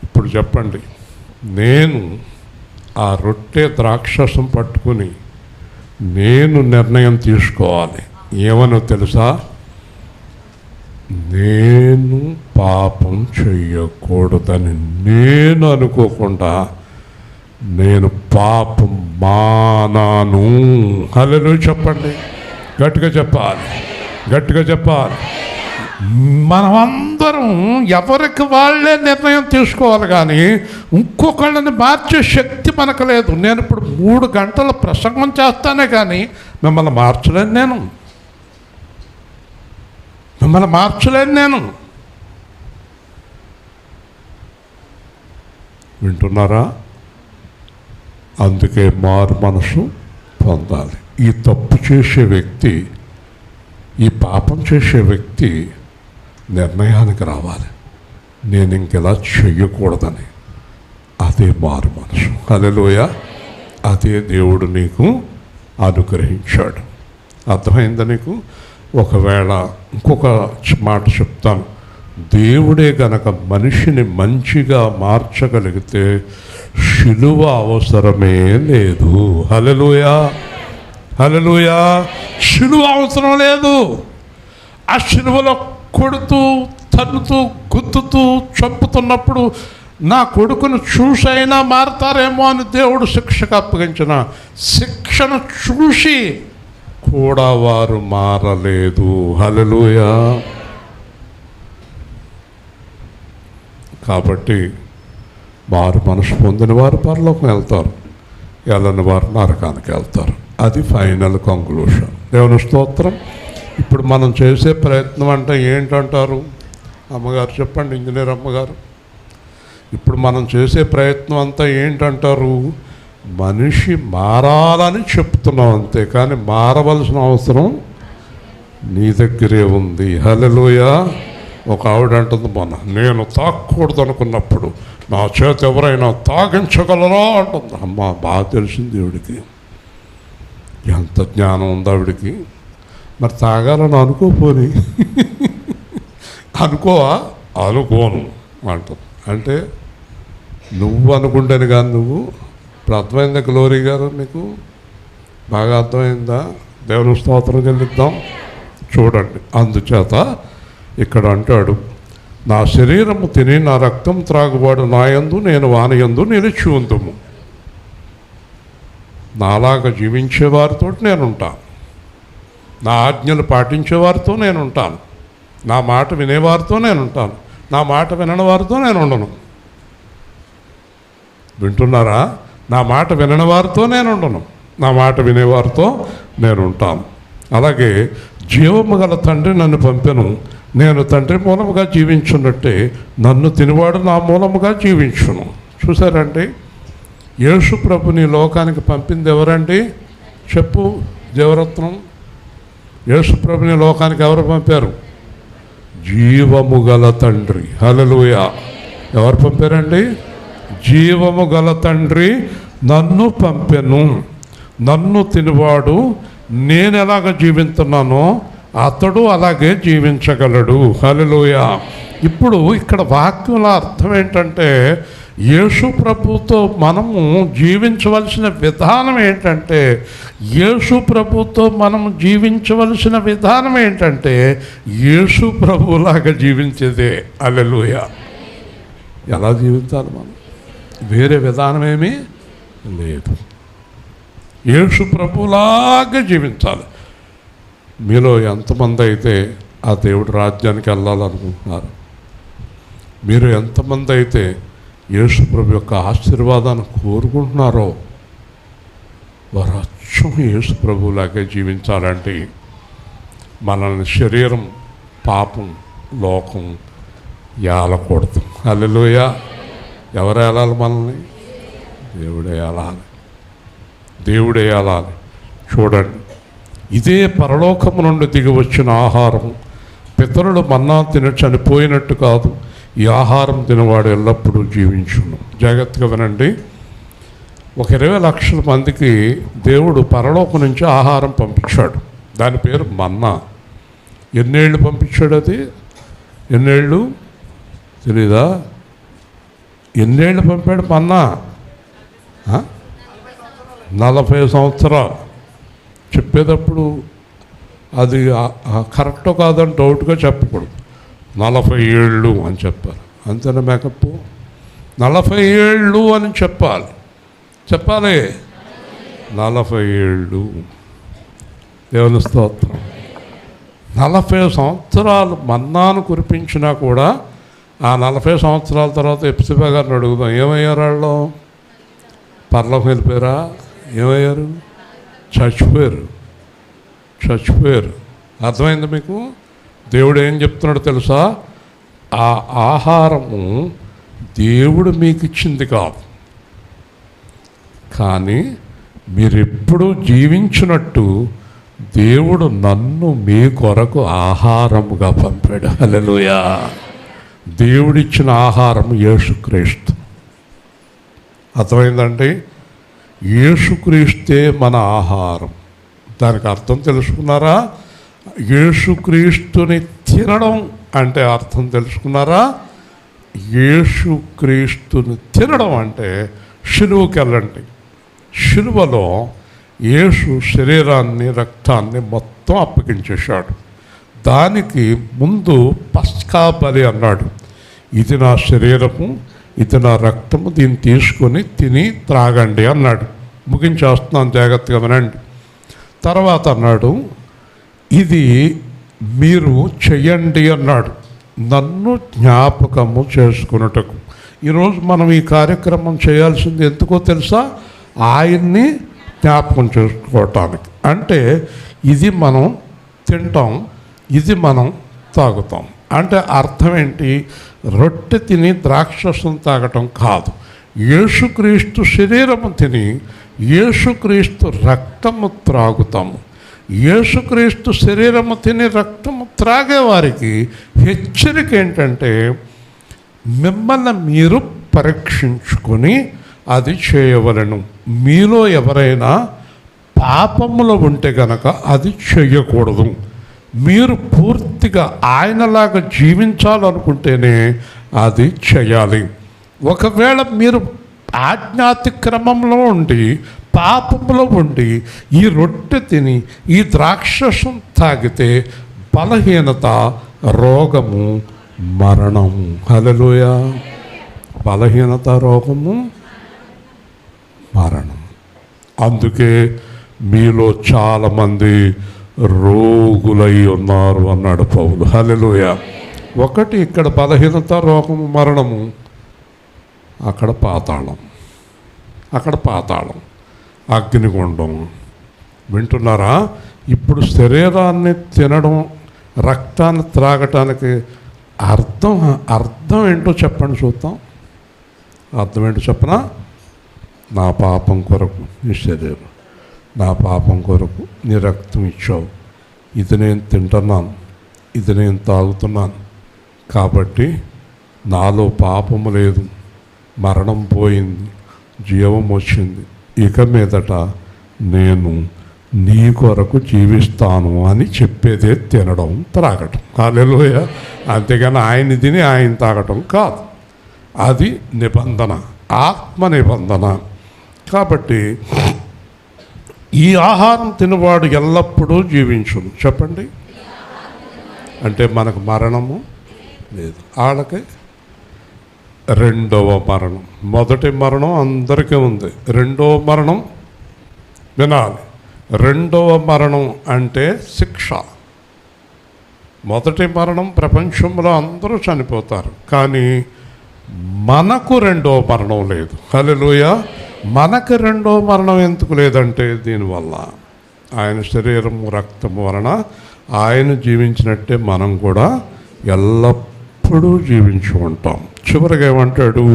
ఇప్పుడు చెప్పండి, నేను ఆ రొట్టె ద్రాక్షసం పట్టుకుని నేను నిర్ణయం తీసుకోవాలి. ఏమనో తెలుసా? నేను పాపం చెయ్యకూడదని నేను అనుకోకుండా నేను పాపం మానాను. హల్లెలూయా చెప్పండి, గట్టిగా చెప్పాలి, గట్టిగా చెప్పాలి. మనమందరం ఎవరికి వాళ్ళే నిర్ణయం తీసుకోవాలి, కానీ ఇంకొకళ్ళని మార్చే శక్తి మనకు లేదు. నేను ఇప్పుడు 3 గంటల ప్రసంగం చేస్తానే కానీ మిమ్మల్ని మార్చలేను, మిమ్మల్ని మార్చలేను నేను. వింటున్నారా? అందుకే మారు మనసు పొందాలి. ఈ తప్పు చేసే వ్యక్తి, ఈ పాపం చేసే వ్యక్తి నిర్ణయానికి రావాలి, నేను ఇంకెలా చెయ్యకూడదని. అదే మారు మనసు. హల్లెలూయా. అదే దేవుడు నీకు అనుగ్రహించాడు. అర్థమైందా నీకు? ఒకవేళ ఇంకొక మాట చెప్తాను, దేవుడే గనక మనిషిని మంచిగా మార్చగలిగితే శిలువ అవసరమే లేదు. హల్లెలూయా, హల్లెలూయా. శిలువ అవసరం లేదు. ఆ శిలువలో కొడుతూ తన్నుతూ గుద్దుతూ చంపుతున్నప్పుడు నా కొడుకును చూసైనా మారతారేమో అని దేవుడు శిక్షకు అప్పగించిన శిక్షను చూసి కూడా వారు మారలేదు. హల్లెలూయా. కాబట్టి వారు మనసు పొందిన వారు పరలోకం వెళ్తారు, వెళ్ళని వారు నరకానికి వెళ్తారు. అది ఫైనల్ కంక్లూషన్. దేవుని స్తోత్రం. ఇప్పుడు మనం చేసే ప్రయత్నం అంటే ఏంటంటారు? అమ్మగారు చెప్పండి, ఇంజనీర్ అమ్మగారు. ఇప్పుడు మనం చేసే ప్రయత్నం అంతా ఏంటంటారు? మనిషి మారాలని చెప్తున్నాం అంతే, కానీ మారవలసిన అవసరం నీ దగ్గరే ఉంది. హల్లెలూయా. ఒక ఆవిడ అంటుంది, నేను తాగకూడదు అనుకున్నప్పుడు నా చేత ఎవరైనా తాగించగలరా అంటుంది. అమ్మ, బాగా తెలిసింది దేవుడికి, ఎంత జ్ఞానం ఉంది ఆవిడికి. మరి తాగాలని అనుకోపోని అనుకోవా? అనుకోను అంటుంది. అంటే నువ్వు అనుకుంటేనే కానీ నువ్వు. ఇప్పుడు అర్థమైందా గ్లోరీ గారు? నీకు బాగా అర్థమైందా? దేవుని స్తోత్రం చెల్లిద్దాం. చూడండి, అందుచేత ఇక్కడ అంటాడు, నా శరీరము తిని నా రక్తం త్రాగువాడు నాయందు నేను వానియందు నిలిచి ఉందుము. నాలాగా జీవించేవారితో నేను ఉంటాను, నా ఆజ్ఞలు పాటించేవారితో నేను ఉంటాను, నా మాట వినేవారితో నేను ఉంటాను, నా మాట వినని వారితో నేను ఉండను. వింటున్నారా? నా మాట వినని వారితో నేను ఉండను, నా మాట వినేవారితో నేను ఉంటాను. అలాగే జీవము గల తండ్రి నన్ను పంపెను, నేను తండ్రి మూలముగా జీవించున్నట్టే నన్ను తినివాడు నా మూలముగా జీవించును. చూసారండి, యేసు ప్రభుని లోకానికి పంపింది ఎవరండి? చెప్పు దేవరత్నం. యేసు ప్రభుని లోకానికి ఎవరు పంపారు? జీవము గల తండ్రి. హల్లెలూయా. ఎవరు పంపారండి? జీవము గల తండ్రి నన్ను పంపెను, నన్ను తినివాడు నేను ఎలాగ జీవిస్తున్నానో అతడు అలాగే జీవించగలడు. హల్లెలూయా. ఇప్పుడు ఇక్కడ వాక్యంలో అర్థం ఏంటంటే, యేసు ప్రభుతో మనము జీవించవలసిన విధానం ఏంటంటే, యేసు ప్రభుతో మనం జీవించవలసిన విధానం ఏంటంటే యేసు ప్రభులాగా జీవించేదే. హల్లెలూయా. ఎలా జీవించాలి మనం? వేరే విధానం ఏమీ లేదు. యేసు ప్రభులాగా జీవించాలి. మీలో ఎంతమంది అయితే ఆ దేవుడి రాజ్యానికి వెళ్ళాలనుకుంటున్నారు? మీరు ఎంతమంది అయితే యేసు ప్రభు యొక్క ఆశీర్వాదాన్ని కోరుకుంటున్నారో వారు అచ్చం యేసు ప్రభులాగే జీవించాలంటే మనల్ని శరీరం, పాపం, లోకం ఏలకూడదు. హల్లెలూయా. ఎవరు ఏలాలి మనల్ని? దేవుడే ఏలాలి, దేవుడే ఏలాలి. చూడండి, ఇదే పరలోకము నుండి దిగి వచ్చిన ఆహారం. పితరులు మన్నా తిని చనిపోయినట్టు కాదు, ఈ ఆహారం తినవాడు ఎల్లప్పుడూ జీవించును. జాగ్రత్తగా వినండి. ఒక 20 లక్షల మందికి దేవుడు పరలోకం నుంచి ఆహారం పంపించాడు. దాని పేరు మన్నా. ఎన్నేళ్ళు పంపించాడు అది? ఎన్నేళ్ళు తెలీదా? ఎన్నేళ్ళు పంపాడు మన్నా? 40 సంవత్సరాలు. చెప్పేటప్పుడు అది కరెక్టో కాదని డౌట్గా చెప్పకూడదు. 40 ఏళ్ళు అని చెప్పాలి. అంతేనా మేకప్? 40 ఏళ్ళు అని చెప్పాలి. 40 ఏళ్ళు. దేవుని స్తోత్రం. 40 సంవత్సరాలు మన్నాను కురిపించినా కూడా ఆ 40 సంవత్సరాల తర్వాత ఎప్సిబా గారిని అడుగుదాం, ఏమయ్యారు వాళ్ళు? పరలోకం వెళ్ళిపోయారా? ఏమయ్యారు? చచ్చిపోయారు. అర్థమైంది మీకు? దేవుడు ఏం చెప్తున్నాడు తెలుసా? ఆ ఆహారము దేవుడు మీకు ఇచ్చింది కాదు, కానీ మీరెప్పుడు జీవించినట్టు దేవుడు నన్ను మీ కొరకు ఆహారముగా పంపాడు. హల్లెలూయా. దేవుడిచ్చిన ఆహారం యేసుక్రీస్తు. అర్థమైందండి? యేసుక్రీస్తే మన ఆహారం. దానికి అర్థం తెలుసుకున్నారా? యేసుక్రీస్తుని తినడం అంటే అర్థం తెలుసుకున్నారా? యేసుక్రీస్తుని తినడం అంటే శిలువకి వెళ్ళండి. శిలువలో యేసు శరీరాన్ని రక్తాన్ని మొత్తం అప్పగించేశాడు. దానికి ముందు పస్కా బలి అన్నాడు. ఇది నా శరీరము, ఇది నా రక్తము, దీన్ని తీసుకొని తిని త్రాగండి అన్నాడు. ముగించేస్తున్నాను, జాగ్రత్తగా వినండి. తర్వాత అన్నాడు, ఇది మీరు చెయ్యండి అన్నాడు, నన్ను జ్ఞాపకము చేసుకున్నటకు. ఈరోజు మనం ఈ కార్యక్రమం చేయాల్సింది ఎందుకో తెలుసా? ఆయన్ని జ్ఞాపకం చేసుకోవటానికి. అంటే ఇది మనం తింటాం, ఇది మనం తాగుతాం. అంటే అర్థం ఏంటి? రొట్టె తిని ద్రాక్షరసం తాగటం కాదు. యేసుక్రీస్తు శరీరము తిని యేసుక్రీస్తు రక్తము త్రాగుతాము. యేసుక్రీస్తు శరీరము తిని రక్తము త్రాగే వారికి హెచ్చరిక ఏంటంటే, మిమ్మల్ని మీరు పరీక్షించుకొని అది చేయవలను. మీలో ఎవరైనా పాపములో ఉంటే గనక అది చేయకూడదు. మీరు పూర్తిగా ఆయనలాగా జీవించాలనుకుంటేనే అది చేయాలి. ఒకవేళ మీరు ఆజ్ఞాతిక్రమంలో ఉండి పాపంలో ఉండి ఈ రొట్టె తిని ఈ ద్రాక్షరసం తాగితే బలహీనత, రోగము, మరణము. హల్లెలూయా. బలహీనత, రోగము, మరణం. అందుకే మీలో చాలామంది రోగులై ఉన్నారు అన్నాడు పౌలు. హల్లెలూయా. ఒకటి ఇక్కడ బలహీనత, రోగము, మరణము. అక్కడ పాతాళం, అగ్నిగుండం. వింటున్నారా? ఇప్పుడు శరీరాన్ని తినడం, రక్తాన్ని త్రాగటానికి అర్థం ఏంటో చెప్పండి చూద్దాం. అర్థం ఏంటో చెప్పనా? నా పాపం కొరకు నీ శరీరం, నా పాపం కొరకు నీ రక్తం ఇచ్చావు, ఇది నేను తింటున్నాను, ఇది నేను తాగుతున్నాను, కాబట్టి నాలో పాపము లేదు, మరణం పోయింది, జీవం వచ్చింది, ఇక మీదట నేను నీ కొరకు జీవిస్తాను అని చెప్పేదే తినడం, త్రాగటం. హల్లెలూయా. అంతేగాని ఆయన తిని ఆయన తాగటం కాదు. అది నిబంధన, ఆత్మ నిబంధన. కాబట్టి ఈ ఆహారం తినవాడు ఎల్లప్పుడూ జీవించును. చెప్పండి. అంటే మనకు మరణము లేదు. వాళ్ళకి రెండవ మరణం. మొదటి మరణం అందరికీ ఉంది. రెండవ మరణం వినాలి. రెండవ మరణం అంటే శిక్ష. మొదటి మరణం ప్రపంచంలో అందరూ చనిపోతారు, కానీ మనకు రెండవ మరణం లేదు. హల్లెలూయా. మనకు రెండవ మరణం ఎందుకు లేదంటే దీనివల్ల ఆయన శరీరము రక్తము వలన ఆయన జీవించినట్టే మనం కూడా ఎల్లప్పుడూ జీవించి ఉంటాం. చివరిగా ఏమంటాడు?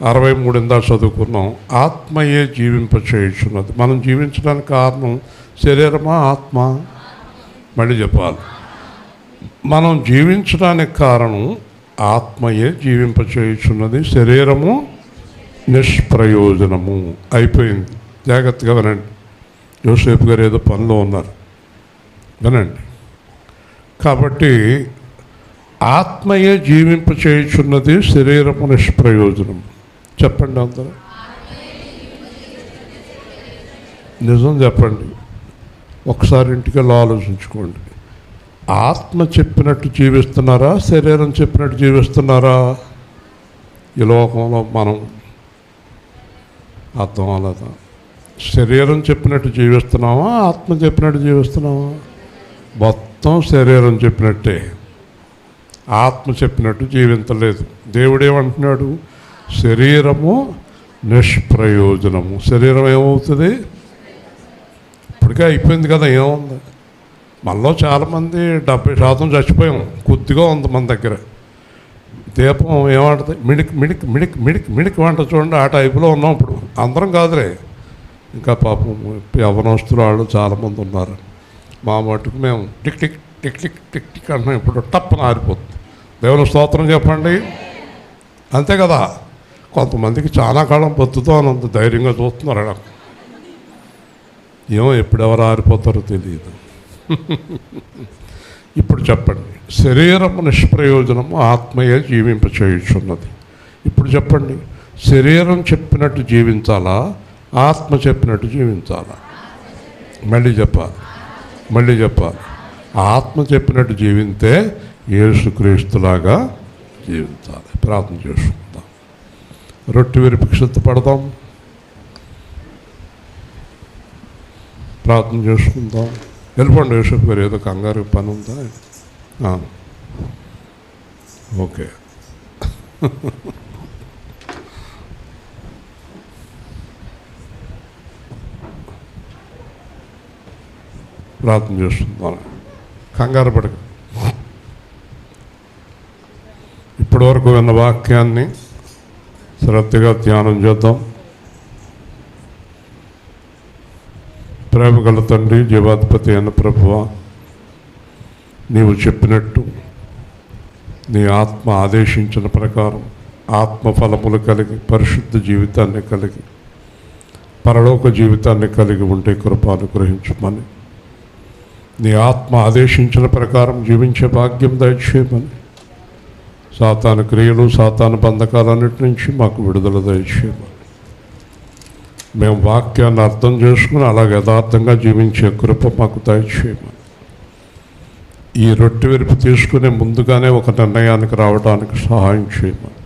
63 చదువుకున్నాం. ఆత్మయే జీవింపచేయుచున్నది. మనం జీవించడానికి కారణం శరీరమా, ఆత్మ? మళ్ళీ చెప్పాలి. మనం జీవించడానికి కారణం ఆత్మయే జీవింపచేయుచున్నది, శరీరము నిష్ప్రయోజనము. అయిపోయింది. జాగ్రత్తగా వినండి. యోసేపు గారు ఏదో పనిలో ఉన్నారు. వినండి. కాబట్టి ఆత్మయే జీవింప చేయుచున్నది, శరీరము నిష్ప్రయోజనం. చెప్పండి అందరూ, నిజం చెప్పండి. ఒకసారి ఇంటికి వెళ్ళి ఆలోచించుకోండి. ఆత్మ చెప్పినట్టు జీవిస్తున్నారా, శరీరం చెప్పినట్టు జీవిస్తున్నారా? ఈ లోకంలో మనం అర్థం అవ్వలేదా? శరీరం చెప్పినట్టు జీవిస్తున్నామా, ఆత్మ చెప్పినట్టు జీవిస్తున్నామా? మొత్తం శరీరం చెప్పినట్టే, ఆత్మ చెప్పినట్టు జీవించలేదు. దేవుడేమంటున్నాడు? శరీరము నిష్ప్రయోజనము. శరీరం ఏమవుతుంది? ఇప్పటికే అయిపోయింది కదా, ఏముంది? మనలో చాలామంది 70% చచ్చిపోయాం, కొద్దిగా ఉంది మన దగ్గర. దీపం ఏమంటుంది? మిడిక్ మిడిక్ మిడిక్ మిడిక్ మిడిక్ వంట చూడండి, ఆ టైపులో ఉన్నాం ఇప్పుడు. అందరం కాదులే, ఇంకా పాపం యవనస్తులు వాళ్ళు చాలామంది ఉన్నారు. మా మటుకు మేము tick tick tick tick tick tick అంటున్నాం, ఇప్పుడు టప్పన ఆరిపోతుంది. దేవుని స్తోత్రం చెప్పండి. అంతే కదా. కొంతమందికి చాలా కాలం బతుకుతో అనంత ధైర్యంగా చూస్తున్నారు. అలా ఏమో ఎప్పుడెవరు ఆరిపోతారో తెలియదు. ఇప్పుడు చెప్పండి, శరీరము నిష్ప్రయోజనము, ఆత్మయే జీవింప చేయుచున్నది. ఇప్పుడు చెప్పండి, శరీరం చెప్పినట్టు జీవించాలా, ఆత్మ చెప్పినట్టు జీవించాలా? మళ్ళీ చెప్పాలి. ఆత్మ చెప్పినట్టు జీవింతే యేసుక్రీస్తులాగా జీవించాలి. ప్రార్థన చేసుకుందాం. రొట్టె విరిపికి సిద్ధపడదాం, ప్రార్థన చేసుకుందాం. వెళ్ళిపోండి. యేసుకు గారు ఏదో కంగారు పని ఉందా? ఓకే. ప్రార్థన చేస్తున్నాను. కంగారు పడక. ఇప్పటివరకు విన్న వాక్యాన్ని శ్రద్ధగా ధ్యానం చేద్దాం. ప్రేమగల తండ్రి, జీవాధిపతి అయిన ప్రభువా, నీవు చెప్పినట్టు నీ ఆత్మ ఆదేశించిన ప్రకారం ఆత్మఫలములు కలిగి, పరిశుద్ధ జీవితాన్ని కలిగి, పరలోక జీవితాన్ని కలిగి ఉంటే కృప అనుగ్రహించమని, నీ ఆత్మ ఆదేశించిన ప్రకారం జీవించే భాగ్యం దయచేయమని, సాతాను క్రియలు, సాతాను బంధకాలన్నిటి నుంచి మాకు విడుదల దయచేయమని, మేము వాక్యాన్ని అర్థం చేసుకుని అలాగే యథార్థంగా జీవించే కృప మాకు దయచేయమని, ఈ రొట్టె విరిపి తీసుకునే ముందుగానే ఒక నిర్ణయానికి రావడానికి సహాయం చేయమని,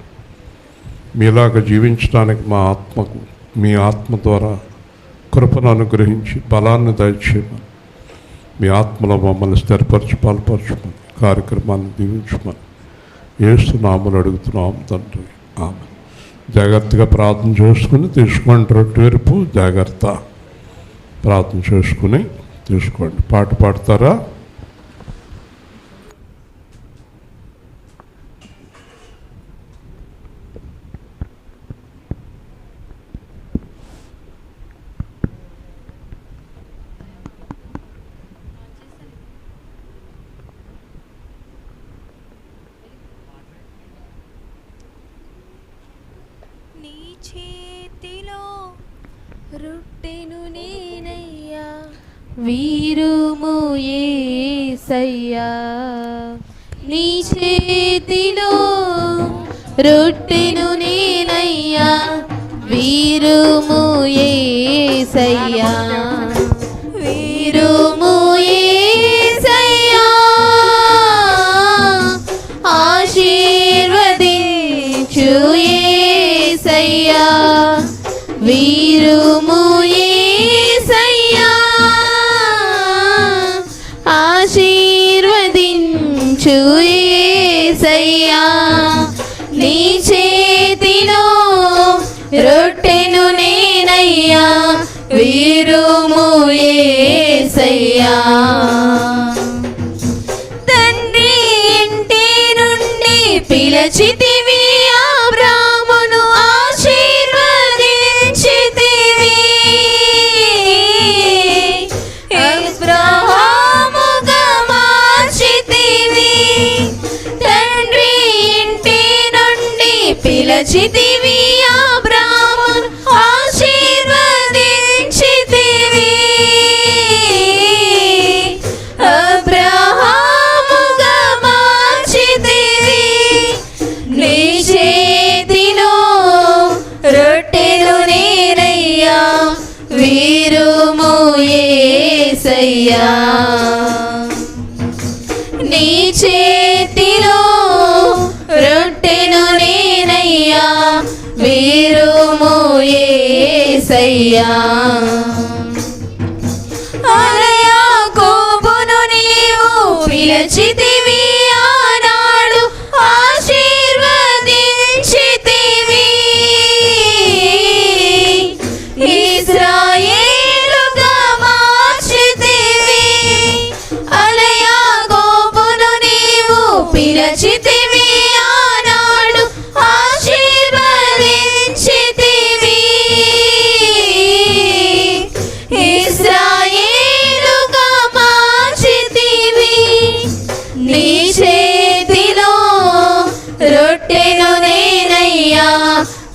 మీలాగా జీవించడానికి మా ఆత్మకు మీ ఆత్మ ద్వారా కృపను అనుగ్రహించి బలాన్ని దయచేయమని, మీ ఆత్మలో మమ్మల్ని స్థిరపరచి బలపరచమని, కార్యక్రమాన్ని దీవించమని యేసు నామములో అడుగుతున్నాం తండ్రి. ఆమె. జాగ్రత్తగా ప్రార్థన చేసుకుని తీసుకోండి. రొట్టె విరుపు జాగ్రత్త. ప్రార్థన చేసుకుని తీసుకోండి. పాట పాడతారా? చేతిలో రొట్టెను నేనయ్యా, వీరుము యేసయ్యా. నీ చేతిలో రొట్టెను నేనయ్యా, వీరుము యేసయ్యా. వీరుము యేసయ్యా, ఆశీర్వదించు యేసయ్యా. వీరుము యేసయ్యా, ఆశీర్వదించు యేసయ్యా. నీ చేతిలో రొట్టెను నేనయ్యా, వీరుము యేసయ్యా. తండ్రి ఇంటి నుండి పిలచితివి, అబ్రామును ఆశీర్వదించితివి. అబ్రహాముగా మార్చితివి. తండ్రి ఇంటి నుండి పిలచితివి, అబ్రామును ఆశీర్వదించితివి. వీరుము యేసయ్యా. నీ చేతిలో రొట్టెను నేనయ్యా, వీరుము యేసయ్యా. యాకోబును నీవు పిలిచితివి, ఆనాడు ఆశీర్వదించితివి. ఇశ్రాయేలుగా మార్చితివి. యాకోబును నీవు పిలిచితివి, ఆనాడు ఆశీర్వదించితివి. ఇశ్రాయేలుగా మార్చితివి. నీ చేతిలో రొట్టెను నేనయ్యా,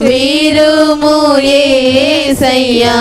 వీరుము యేసయ్యా.